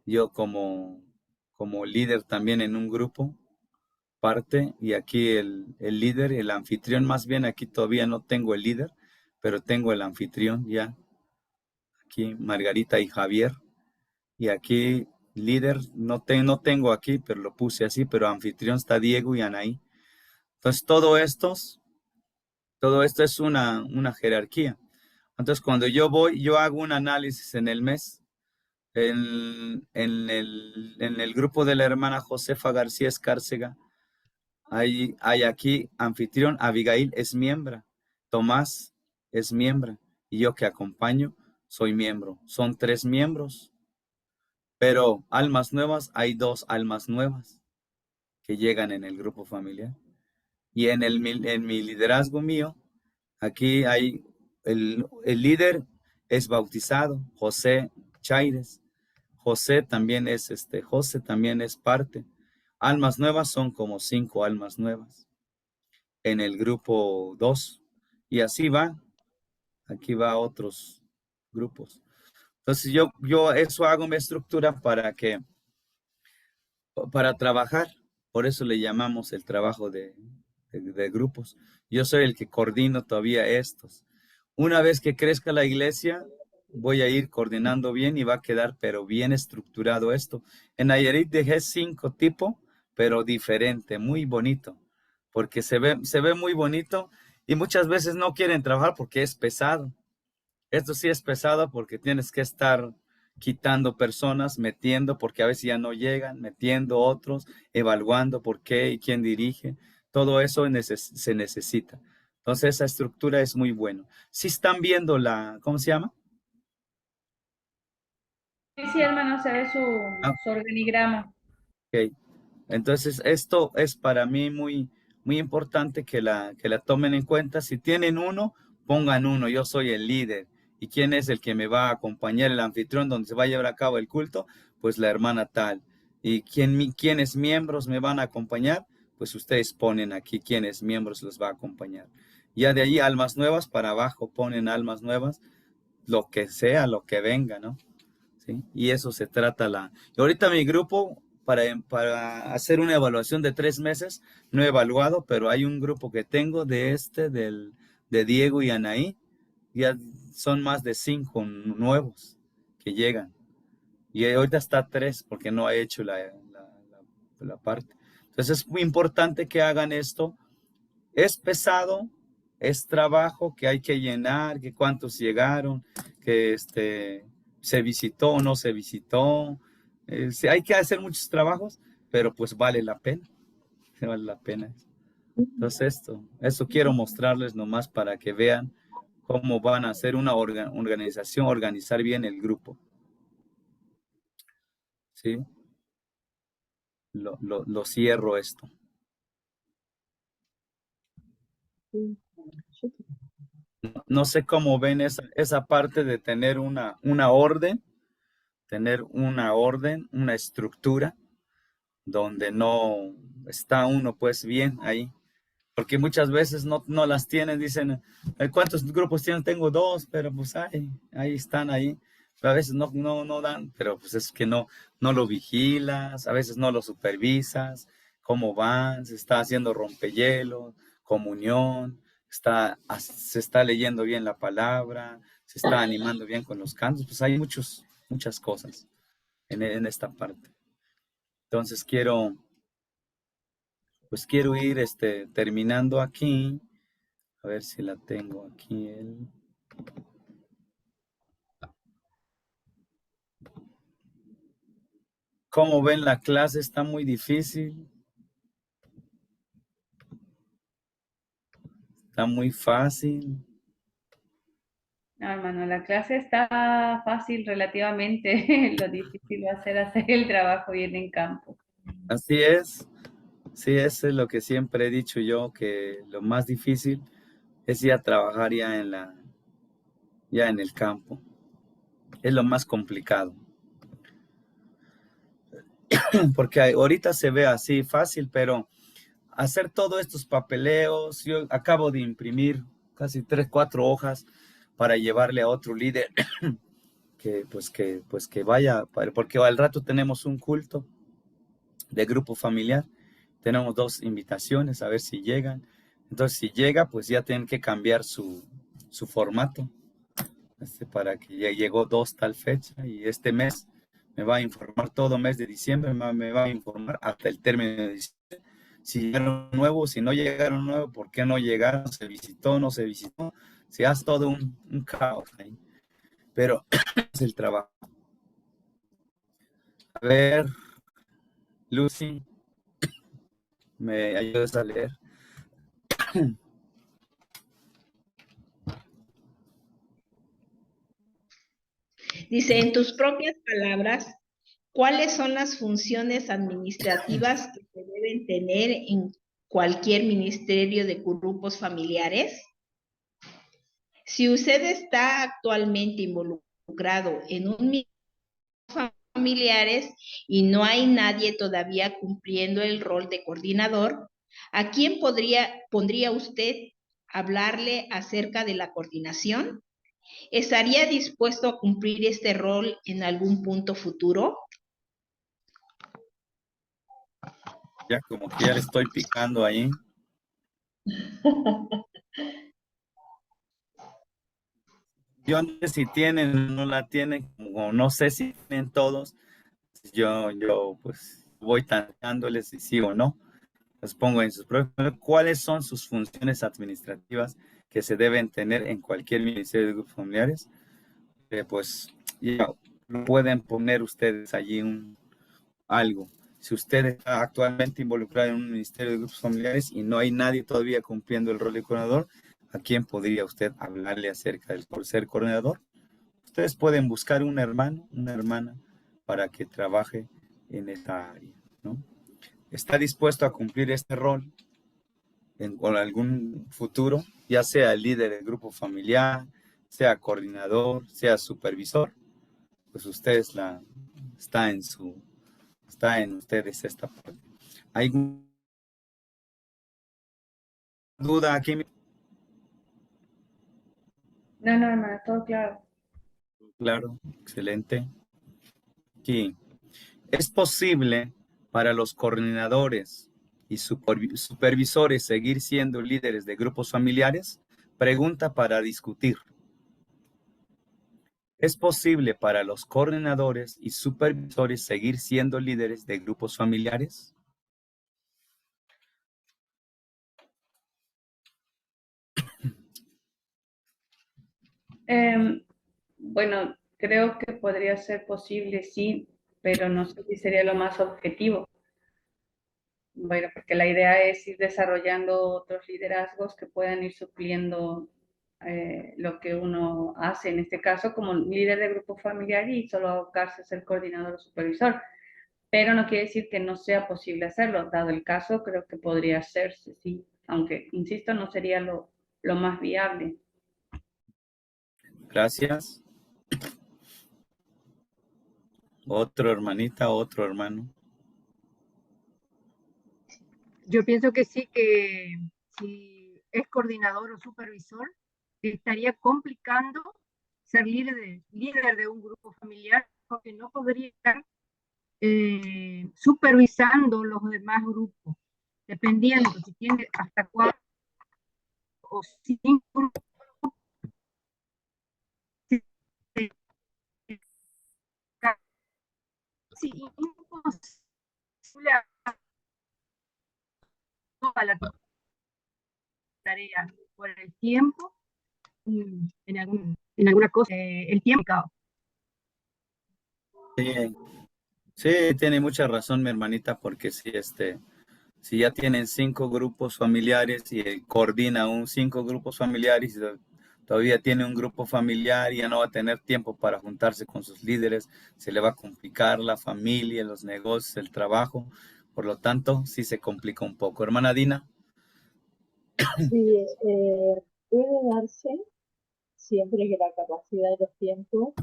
yo como líder también en un grupo, parte, y aquí el líder, el anfitrión, más bien aquí todavía no tengo el líder, pero tengo el anfitrión ya, aquí Margarita y Javier, y aquí líder, no tengo aquí, pero lo puse así, pero anfitrión está Diego y Anaí. Entonces, todo esto es una jerarquía. Entonces, cuando yo hago un análisis en el mes, en el grupo de la hermana Josefa García Escárcega, hay aquí anfitrión, Abigail es miembro, Tomás es miembro, y yo que acompaño soy miembro. Son 3 miembros, pero almas nuevas, hay 2 almas nuevas que llegan en el grupo familiar. Y en mi liderazgo mío, aquí hay el líder es bautizado, José Chaires. José también es parte. Almas nuevas son como 5 almas nuevas en el grupo 2. Y así va, aquí va otros grupos. Entonces yo eso hago mi estructura para trabajar. Por eso le llamamos el trabajo de grupos. Yo soy el que coordino todavía estos. Una vez que crezca la iglesia, voy a ir coordinando bien y va a quedar, pero bien estructurado esto. En Nayarit dejé 5 tipos, pero diferente, muy bonito, porque se ve muy bonito y muchas veces no quieren trabajar porque es pesado. Esto sí es pesado porque tienes que estar quitando personas, metiendo, porque a veces ya no llegan, metiendo otros, evaluando por qué y quién dirige. Todo eso se necesita. Entonces, esa estructura es muy buena. Si están viendo ¿cómo se llama? Sí, sí, hermano, se ve Ah, su organigrama. ok. Entonces, esto es para mí muy importante que la tomen en cuenta. Si tienen uno, pongan uno. Yo soy el líder. ¿Y quién es el que me va a acompañar, el anfitrión donde se va a llevar a cabo el culto? Pues la hermana tal. ¿Y quiénes miembros me van a acompañar? Pues ustedes ponen aquí quiénes miembros los va a acompañar. Ya de ahí almas nuevas para abajo ponen almas nuevas, lo que sea, lo que venga, ¿no? ¿Sí? Y eso se trata Y ahorita mi grupo, para hacer una evaluación de 3 meses, no he evaluado, pero hay un grupo que tengo de Diego y Anaí, ya son más de 5 nuevos que llegan. Y ahorita está 3 porque no ha hecho la parte. Entonces es muy importante que hagan esto. Es pesado, es trabajo que hay que llenar, que cuántos llegaron, que se visitó o no se visitó. Sí, hay que hacer muchos trabajos, pero pues vale la pena, vale la pena. Entonces eso quiero mostrarles nomás para que vean cómo van a hacer una organización, organizar bien el grupo. ¿Sí? Lo cierro esto. No sé cómo ven esa parte de tener una orden, una estructura, donde no está uno pues bien ahí. Porque muchas veces no las tienen, dicen, ¿cuántos grupos tienen? Tengo 2, pero pues ahí están ahí. Pero a veces no dan, pero pues es que no lo vigilas, a veces no lo supervisas, cómo van, se está haciendo rompehielo, comunión, se está leyendo bien la palabra, se está animando bien con los cantos, pues hay muchas cosas en esta parte. Entonces quiero ir terminando aquí. A ver si la tengo aquí. ¿Cómo ven la clase? Está muy difícil. Está muy fácil. No, hermano, la clase está fácil relativamente. Lo difícil va a ser hacer el trabajo bien en campo. Así es. Sí, eso es lo que siempre he dicho yo, que lo más difícil es ir a trabajar ya en el campo. Es lo más complicado. Porque ahorita se ve así fácil, pero hacer todos estos papeleos, yo acabo de imprimir casi 3, 4 hojas para llevarle a otro líder que vaya, porque al rato tenemos un culto de grupo familiar, tenemos 2 invitaciones, a ver si llegan. Entonces, si llega, pues ya tienen que cambiar su formato, para que ya llegó 2 tal fecha, y este mes me va a informar todo mes de diciembre, me va a informar hasta el término de diciembre si llegaron nuevos, si no llegaron nuevos, ¿por qué no llegaron? ¿Se visitó, no se visitó? Se hace todo un caos ahí. Pero es el trabajo. A ver, Lucy, ¿me ayudas a leer? Dice, en tus propias palabras, ¿cuáles son las funciones administrativas que se deben tener en cualquier ministerio de grupos familiares? Si usted está actualmente involucrado en un ministerio de familiares y no hay nadie todavía cumpliendo el rol de coordinador, ¿a quién pondría usted hablarle acerca de la coordinación? ¿Estaría dispuesto a cumplir este rol en algún punto futuro? Ya como que ya le estoy picando ahí. Yo no sé si tienen o no la tienen, o no sé si tienen todos. Yo pues voy tanteándoles si sí o no. Los pongo en sus pruebas. ¿Cuáles son sus funciones administrativas que se deben tener en cualquier ministerio de grupos familiares? Pues ya lo pueden poner ustedes allí algo. Si usted está actualmente involucrado en un ministerio de grupos familiares y no hay nadie todavía cumpliendo el rol de coordinador, ¿a quién podría usted hablarle acerca del ser coordinador? Ustedes pueden buscar un hermano, una hermana, para que trabaje en esta área, ¿no? ¿Está dispuesto a cumplir este rol con algún futuro, ya sea líder del grupo familiar, sea coordinador, sea supervisor? Pues ustedes está en ustedes esta parte. ¿Hay duda aquí? No, no, no, todo claro. Claro, excelente. Sí. ¿Es posible para los coordinadores y supervisores seguir siendo líderes de grupos familiares? Pregunta para discutir. ¿Es posible para los coordinadores y supervisores seguir siendo líderes de grupos familiares? Bueno, creo que podría ser posible, sí, pero no sé si sería lo más objetivo. Bueno, porque la idea es ir desarrollando otros liderazgos que puedan ir supliendo lo que uno hace, en este caso como líder de grupo familiar y solo abocarse a ser coordinador o supervisor. Pero no quiere decir que no sea posible hacerlo. Dado el caso, creo que podría hacerse, sí, aunque, insisto, no sería lo más viable. Gracias. Otro hermanita, otro hermano. Yo pienso que sí, que si es coordinador o supervisor, estaría complicando ser líder de un grupo familiar, porque no podría estar supervisando los demás grupos, dependiendo si tiene hasta 4 o 5 casi imposible toda la tarea por el tiempo, en alguna cosa, el tiempo. Sí, sí, tiene mucha razón mi hermanita, porque si ya tienen 5 grupos familiares y coordina 5 grupos familiares y todavía tiene un grupo familiar y ya no va a tener tiempo para juntarse con sus líderes, se le va a complicar la familia, los negocios, el trabajo. Por lo tanto, sí se complica un poco. Hermana Dina. Sí, puede darse siempre que la capacidad de los tiempos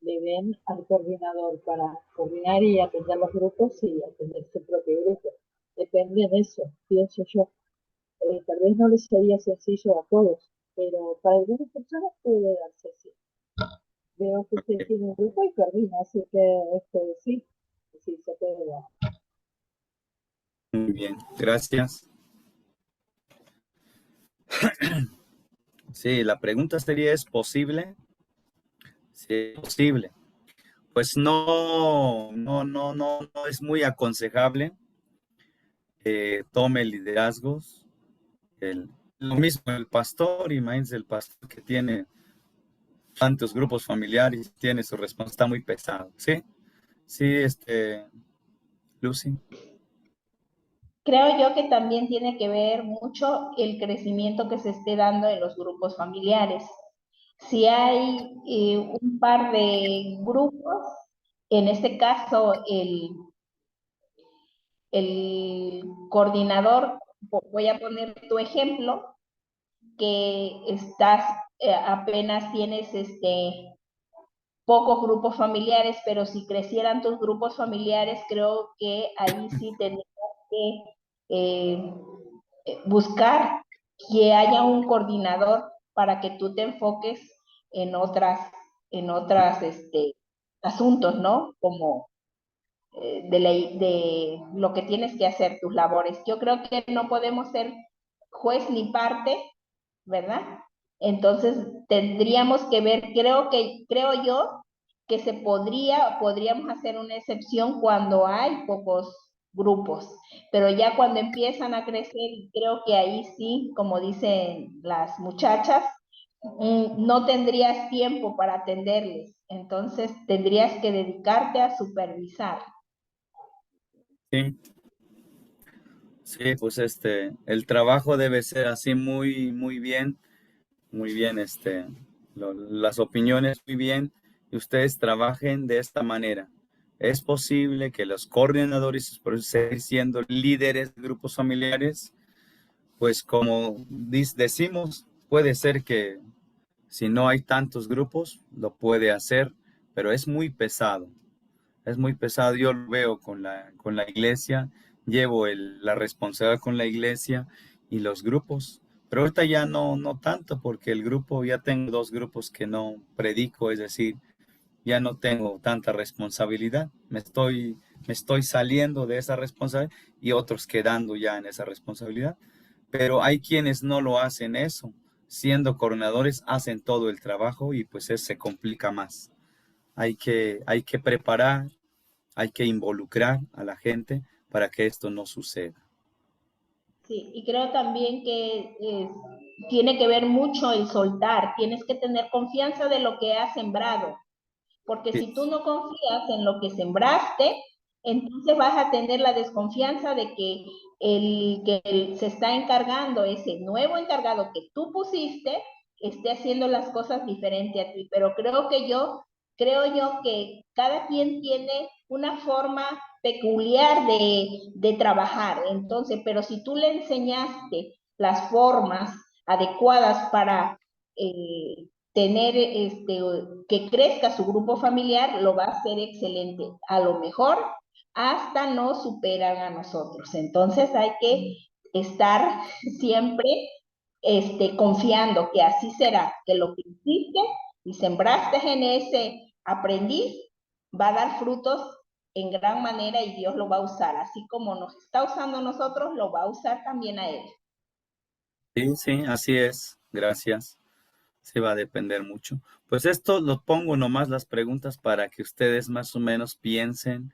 le den al coordinador para coordinar y atender los grupos y atender su propio grupo. Depende de eso, pienso yo. Tal vez no les sería sencillo a todos, pero para algunas personas puede darse así. Veo que usted tiene un grupo y coordina, así que sí, sí se puede dar. Muy bien, gracias. Sí, la pregunta sería, ¿es posible? Sí, es posible. Pues no es muy aconsejable tome liderazgos. Lo mismo el pastor, imagínense el pastor que tiene tantos grupos familiares, tiene su responsabilidad, está muy pesado, ¿sí? Sí, Lucy. Creo yo que también tiene que ver mucho el crecimiento que se esté dando en los grupos familiares. Si hay un par de grupos, en este caso el coordinador, voy a poner tu ejemplo, que estás, apenas tienes pocos grupos familiares, pero si crecieran tus grupos familiares, creo que ahí sí tendrías que eh, buscar que haya un coordinador para que tú te enfoques en otras asuntos, ¿no? Como de lo que tienes que hacer, tus labores. Yo creo que no podemos ser juez ni parte, ¿verdad? Entonces tendríamos que ver, creo yo que podríamos hacer una excepción cuando hay pocos grupos, pero ya cuando empiezan a crecer, creo que ahí sí, como dicen las muchachas, no tendrías tiempo para atenderles, entonces tendrías que dedicarte a supervisar. Sí, sí, pues el trabajo debe ser así muy bien, las opiniones muy bien, y ustedes trabajen de esta manera. Es posible que los coordinadores, por eso seguir siendo líderes de grupos familiares, pues como decimos, puede ser que si no hay tantos grupos, lo puede hacer, pero es muy pesado. Es muy pesado, yo lo veo con la iglesia, llevo la responsabilidad con la iglesia y los grupos, pero ahorita ya no tanto porque el grupo, ya tengo dos grupos que no predico, es decir, ya no tengo tanta responsabilidad, me estoy saliendo de esa responsabilidad y otros quedando ya en esa responsabilidad, pero hay quienes no lo hacen eso, siendo coordinadores hacen todo el trabajo y pues se complica más. Hay que preparar, hay que involucrar a la gente para que esto no suceda. Sí, y creo también que tiene que ver mucho el soltar, tienes que tener confianza de lo que has sembrado, porque Sí, si tú no confías en lo que sembraste, entonces vas a tener la desconfianza de que se está encargando, ese nuevo encargado que tú pusiste, esté haciendo las cosas diferente a ti. Pero creo yo que cada quien tiene una forma peculiar de trabajar. Entonces, pero si tú le enseñaste las formas adecuadas para tener que crezca su grupo familiar, lo va a hacer excelente. A lo mejor hasta nos superan a nosotros. Entonces hay que estar siempre confiando que así será, que lo que hiciste y sembraste en ese aprendiz va a dar frutos en gran manera y Dios lo va a usar. Así como nos está usando a nosotros, lo va a usar también a Él. sí, sí, así es. Gracias. Se va a depender mucho. Pues esto lo pongo nomás las preguntas para que ustedes más o menos piensen,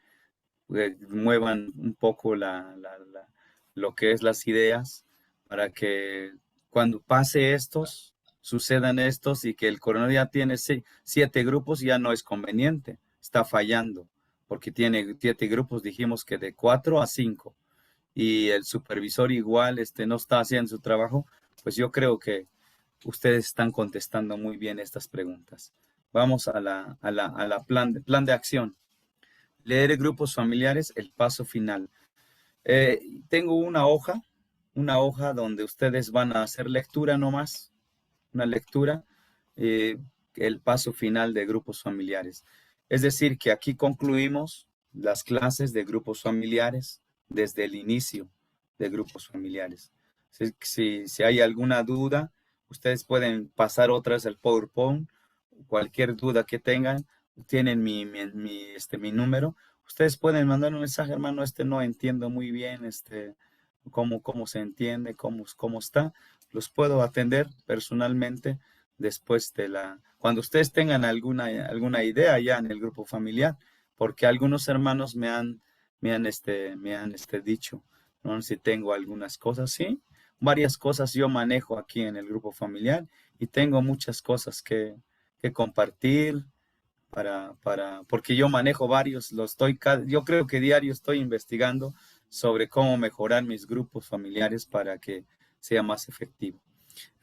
muevan un poco lo que es las ideas, para que cuando pase estos, sucedan estos y que el coronel ya tiene 7 grupos, ya no es conveniente, está fallando, porque tiene 7 grupos, dijimos que de 4 a 5, y el supervisor igual no está haciendo su trabajo, pues yo creo que ustedes están contestando muy bien estas preguntas. Vamos a la plan de acción. Leer grupos familiares, el paso final. Tengo una hoja donde ustedes van a hacer lectura nomás, una lectura, eh, el paso final de grupos familiares. Es decir, que aquí concluimos las clases de grupos familiares desde el inicio de grupos familiares. Si hay alguna duda, ustedes pueden pasar otra vez el PowerPoint, cualquier duda que tengan, tienen mi número. Ustedes pueden mandar un mensaje, hermano, no entiendo muy bien, cómo se entiende, cómo está. Los puedo atender personalmente después cuando ustedes tengan alguna idea ya en el grupo familiar, porque algunos hermanos me han dicho, No sé si tengo algunas cosas, sí. Varias cosas yo manejo aquí en el grupo familiar y tengo muchas cosas que compartir porque yo manejo varios, yo creo que diario estoy investigando sobre cómo mejorar mis grupos familiares para que sea más efectivo.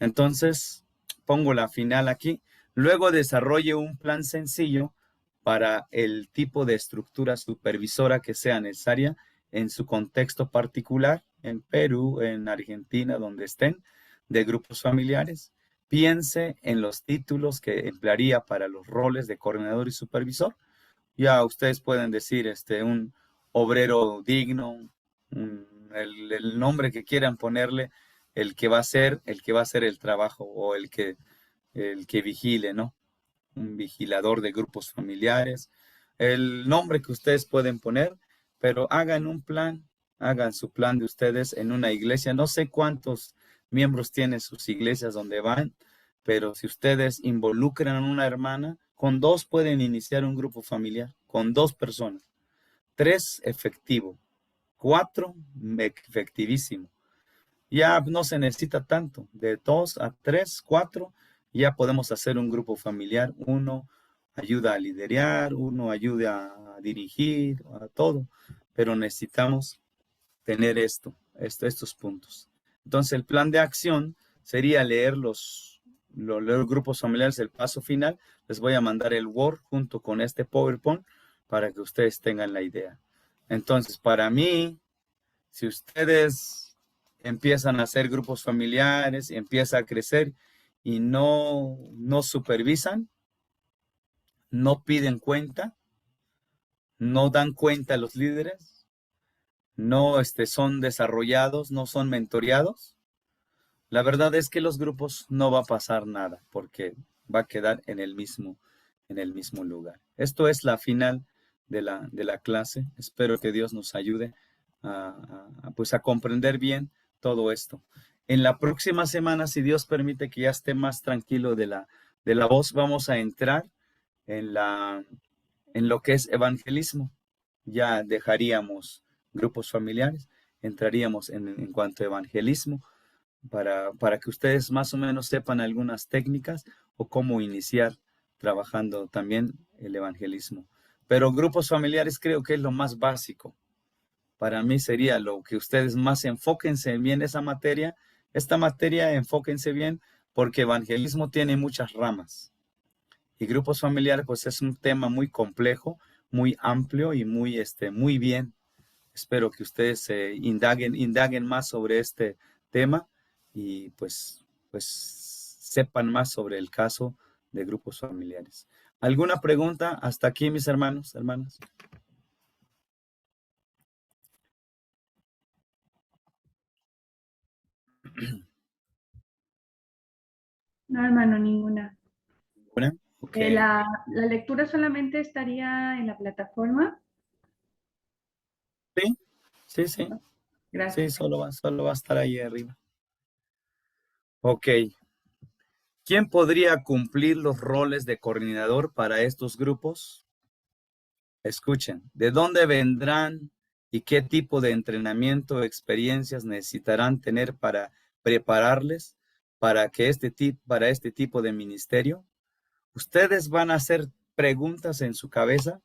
Entonces, pongo la final aquí. Luego desarrolle un plan sencillo para el tipo de estructura supervisora que sea necesaria en su contexto particular, en Perú, en Argentina, donde estén, de grupos familiares. Piense en los títulos que emplearía para los roles de coordinador y supervisor. Ya ustedes pueden decir un obrero digno, el nombre que quieran ponerle, el que va a hacer el trabajo o el que vigile, ¿no? Un vigilador de grupos familiares, el nombre que ustedes pueden poner, pero hagan su plan de ustedes en una iglesia. No sé cuántos miembros tienen sus iglesias donde van, pero si ustedes involucran a una hermana, con 2 pueden iniciar un grupo familiar, con 2 personas. 3, efectivo. 4, efectivísimo. Ya no se necesita tanto, de 2 a 3, 4, ya podemos hacer un grupo familiar. Uno ayuda a liderar, uno ayuda a dirigir, a todo, pero necesitamos tener estos puntos. Entonces el plan de acción sería leer los grupos familiares, el paso final. Les voy a mandar el Word junto con este PowerPoint para que ustedes tengan la idea. Entonces, para mí, si ustedes empiezan a hacer grupos familiares, empieza a crecer y no supervisan, no piden cuenta, no dan cuenta a los líderes, no son desarrollados, no son mentoreados, la verdad es que los grupos no va a pasar nada porque va a quedar en el mismo lugar. Esto es la final de la clase. Espero que Dios nos ayude pues a comprender bien todo esto. En la próxima semana, si Dios permite que ya esté más tranquilo de la voz, vamos a entrar en lo que es evangelismo. Ya dejaríamos grupos familiares, entraríamos en cuanto a evangelismo para que ustedes más o menos sepan algunas técnicas o cómo iniciar trabajando también el evangelismo. Pero grupos familiares creo que es lo más básico. Para mí sería lo que ustedes más enfóquense bien esa materia. Esta materia enfóquense bien porque evangelismo tiene muchas ramas. Y grupos familiares pues es un tema muy complejo, muy amplio y muy bien. Espero que ustedes indaguen más sobre este tema y pues sepan más sobre el caso de grupos familiares. ¿Alguna pregunta hasta aquí, mis hermanos, hermanas? No, hermano, ninguna. ¿Una? Ok. La lectura solamente estaría en la plataforma. Sí, sí, sí. Sí, Gracias. solo va a estar ahí arriba. Ok. ¿Quién podría cumplir los roles de coordinador para estos grupos? Escuchen, ¿de dónde vendrán y qué tipo de entrenamiento o experiencias necesitarán tener para prepararles para este tipo de ministerio? Ustedes van a hacer preguntas en su cabeza,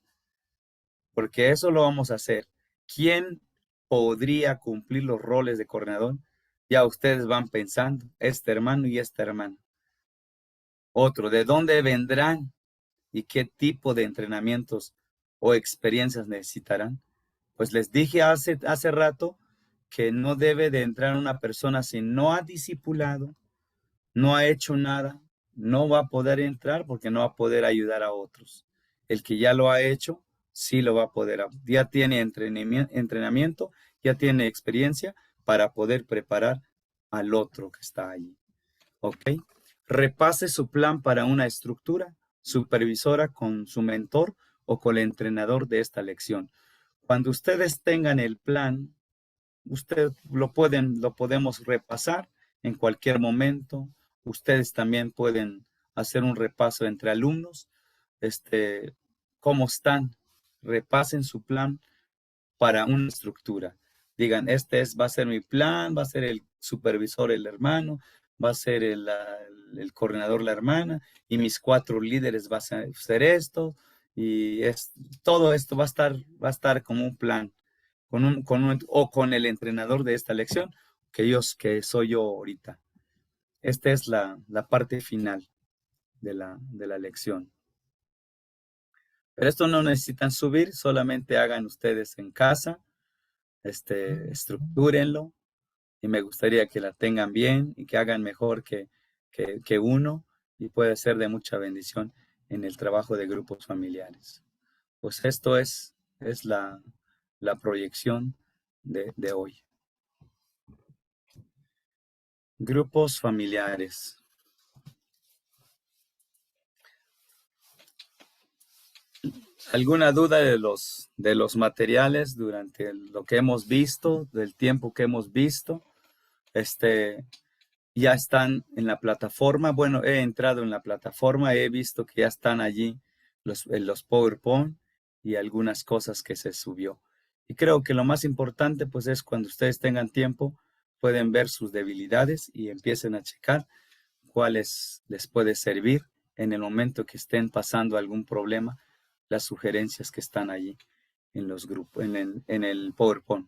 porque eso lo vamos a hacer. ¿Quién podría cumplir los roles de coordinador? Ya ustedes van pensando, este hermano y esta hermana. Otro, ¿de dónde vendrán y qué tipo de entrenamientos o experiencias necesitarán? Pues les dije hace rato que no debe de entrar una persona si no ha discipulado, no ha hecho nada, no va a poder entrar porque no va a poder ayudar a otros. El que ya lo ha hecho, sí lo va a poder. Ya tiene entrenamiento, ya tiene experiencia para poder preparar al otro que está allí. ¿Ok? Repase su plan para una estructura supervisora con su mentor o con el entrenador de esta lección. Cuando ustedes tengan el plan, ustedes lo podemos repasar en cualquier momento. Ustedes también pueden hacer un repaso entre alumnos. ¿Cómo están? Repasen su plan para una estructura. digan, va a ser mi plan, va a ser el supervisor el hermano, va a ser el coordinador la hermana, y mis 4 líderes va a ser esto, y todo esto va a estar como un plan, o con el entrenador de esta lección, que soy yo ahorita. Esta es la parte final de la lección. Pero esto no necesitan subir, solamente hagan ustedes en casa, estructúrenlo, y me gustaría que la tengan bien y que hagan mejor que uno, y puede ser de mucha bendición en el trabajo de grupos familiares. Pues esto es la proyección de hoy. Grupos familiares. ¿Alguna duda de los materiales durante lo que hemos visto, del tiempo que hemos visto? Ya están en la plataforma. Bueno, he entrado en la plataforma, he visto que ya están allí los PowerPoint y algunas cosas que se subió. Y creo que lo más importante pues es cuando ustedes tengan tiempo, pueden ver sus debilidades y empiecen a checar cuáles les puede servir en el momento que estén pasando algún problema, las sugerencias que están allí en los grupos, en el PowerPoint.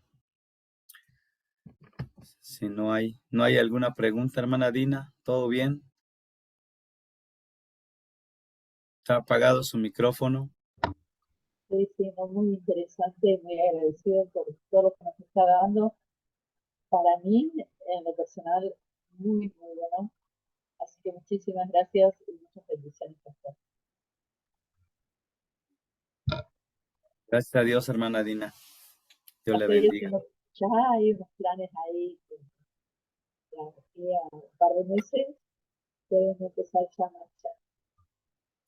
Si no hay alguna pregunta, hermana Dina, ¿todo bien? ¿Está apagado su micrófono? Sí, no, muy interesante, muy agradecido por todo lo que nos está dando. Para mí, en lo personal, muy bueno. Así que muchísimas gracias y muchas bendiciones, pastor. Gracias a Dios, hermana Dina. Dios le Pastor, bendiga. ya hay unos planes ahí que de aquí a un par de meses pueden empezar ya a marchar.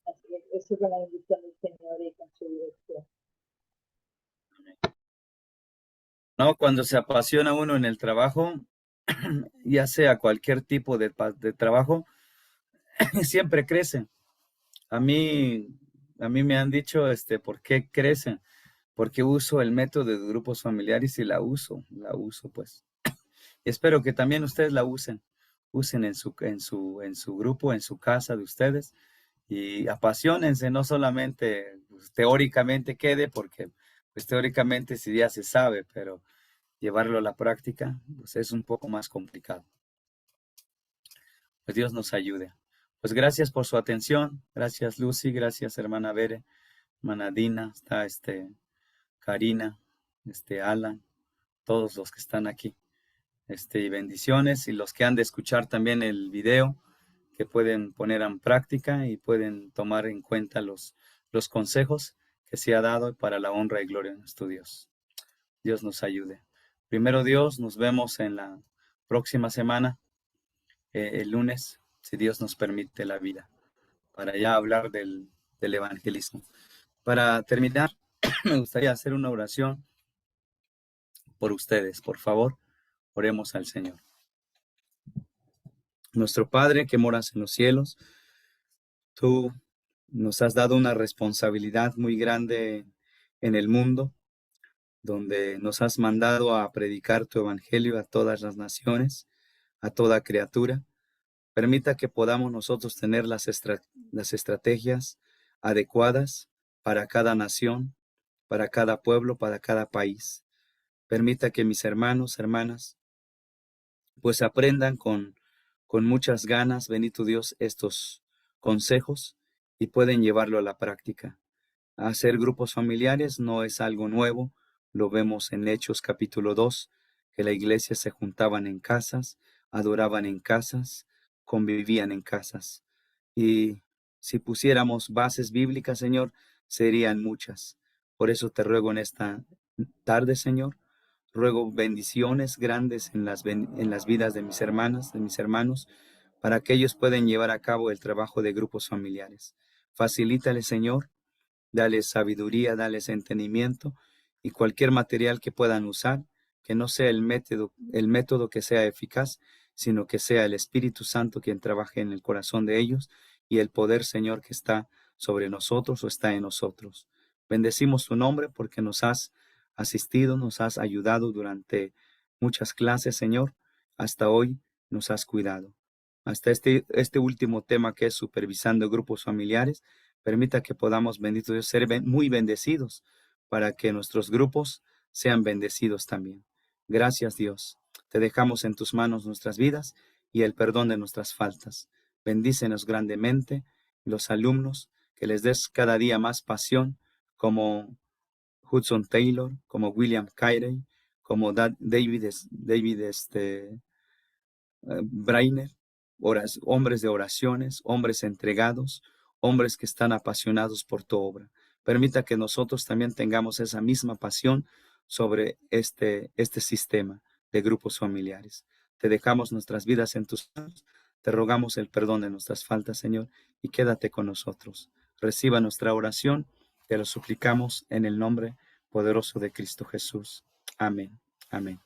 Así que eso con la bendición del Señor y con su dirección. No, cuando se apasiona uno en el trabajo, ya sea cualquier tipo de trabajo, siempre crece. A mí me han dicho, ¿por qué crecen? Porque uso el método de grupos familiares y la uso pues. Y espero que también ustedes la usen en su grupo, en su casa de ustedes, y apasionense, no solamente pues, teóricamente quede, porque pues teóricamente sí ya se sabe, pero llevarlo a la práctica pues es un poco más complicado. Pues Dios nos ayude. Pues gracias por su atención, gracias Lucy, gracias hermana Bere, hermana Dina, está Karina, Alan, todos los que están aquí. Y bendiciones, y los que han de escuchar también el video, que pueden poner en práctica y pueden tomar en cuenta los consejos que se ha dado para la honra y gloria de nuestro Dios. Dios nos ayude. Primero Dios, nos vemos en la próxima semana, el lunes, si Dios nos permite la vida, para ya hablar del evangelismo. Para terminar, me gustaría hacer una oración por ustedes. Por favor, oremos al Señor. Nuestro Padre que moras en los cielos, tú nos has dado una responsabilidad muy grande en el mundo, donde nos has mandado a predicar tu evangelio a todas las naciones, a toda criatura. Permita que podamos nosotros tener las estrategias adecuadas para cada nación, para cada pueblo, para cada país. Permita que mis hermanos, hermanas, pues aprendan con muchas ganas, bendito Dios, estos consejos y pueden llevarlo a la práctica. Hacer grupos familiares no es algo nuevo, lo vemos en Hechos capítulo 2, que la iglesia se juntaban en casas, adoraban en casas, convivían en casas. Y si pusiéramos bases bíblicas, Señor, serían muchas. Por eso te ruego en esta tarde, Señor, ruego bendiciones grandes en las vidas de mis hermanas, de mis hermanos, para que ellos puedan llevar a cabo el trabajo de grupos familiares. Facilítale, Señor, dales sabiduría, dales entendimiento y cualquier material que puedan usar, que no sea el método que sea eficaz, sino que sea el Espíritu Santo quien trabaje en el corazón de ellos y el poder, Señor, que está sobre nosotros o está en nosotros. Bendecimos tu nombre porque nos has asistido, nos has ayudado durante muchas clases, Señor. Hasta hoy nos has cuidado. Hasta este último tema que es supervisando grupos familiares, permita que podamos, bendito Dios, ser muy bendecidos para que nuestros grupos sean bendecidos también. Gracias, Dios. Te dejamos en tus manos nuestras vidas y el perdón de nuestras faltas. Bendícenos grandemente los alumnos, que les des cada día más pasión, como Hudson Taylor, como William Carey, como David Brainer, hombres de oraciones, hombres entregados, hombres que están apasionados por tu obra. Permita que nosotros también tengamos esa misma pasión sobre este sistema de grupos familiares. Te dejamos nuestras vidas en tus manos, te rogamos el perdón de nuestras faltas, Señor, y quédate con nosotros. Reciba nuestra oración, te lo suplicamos en el nombre poderoso de Cristo Jesús. Amén. Amén.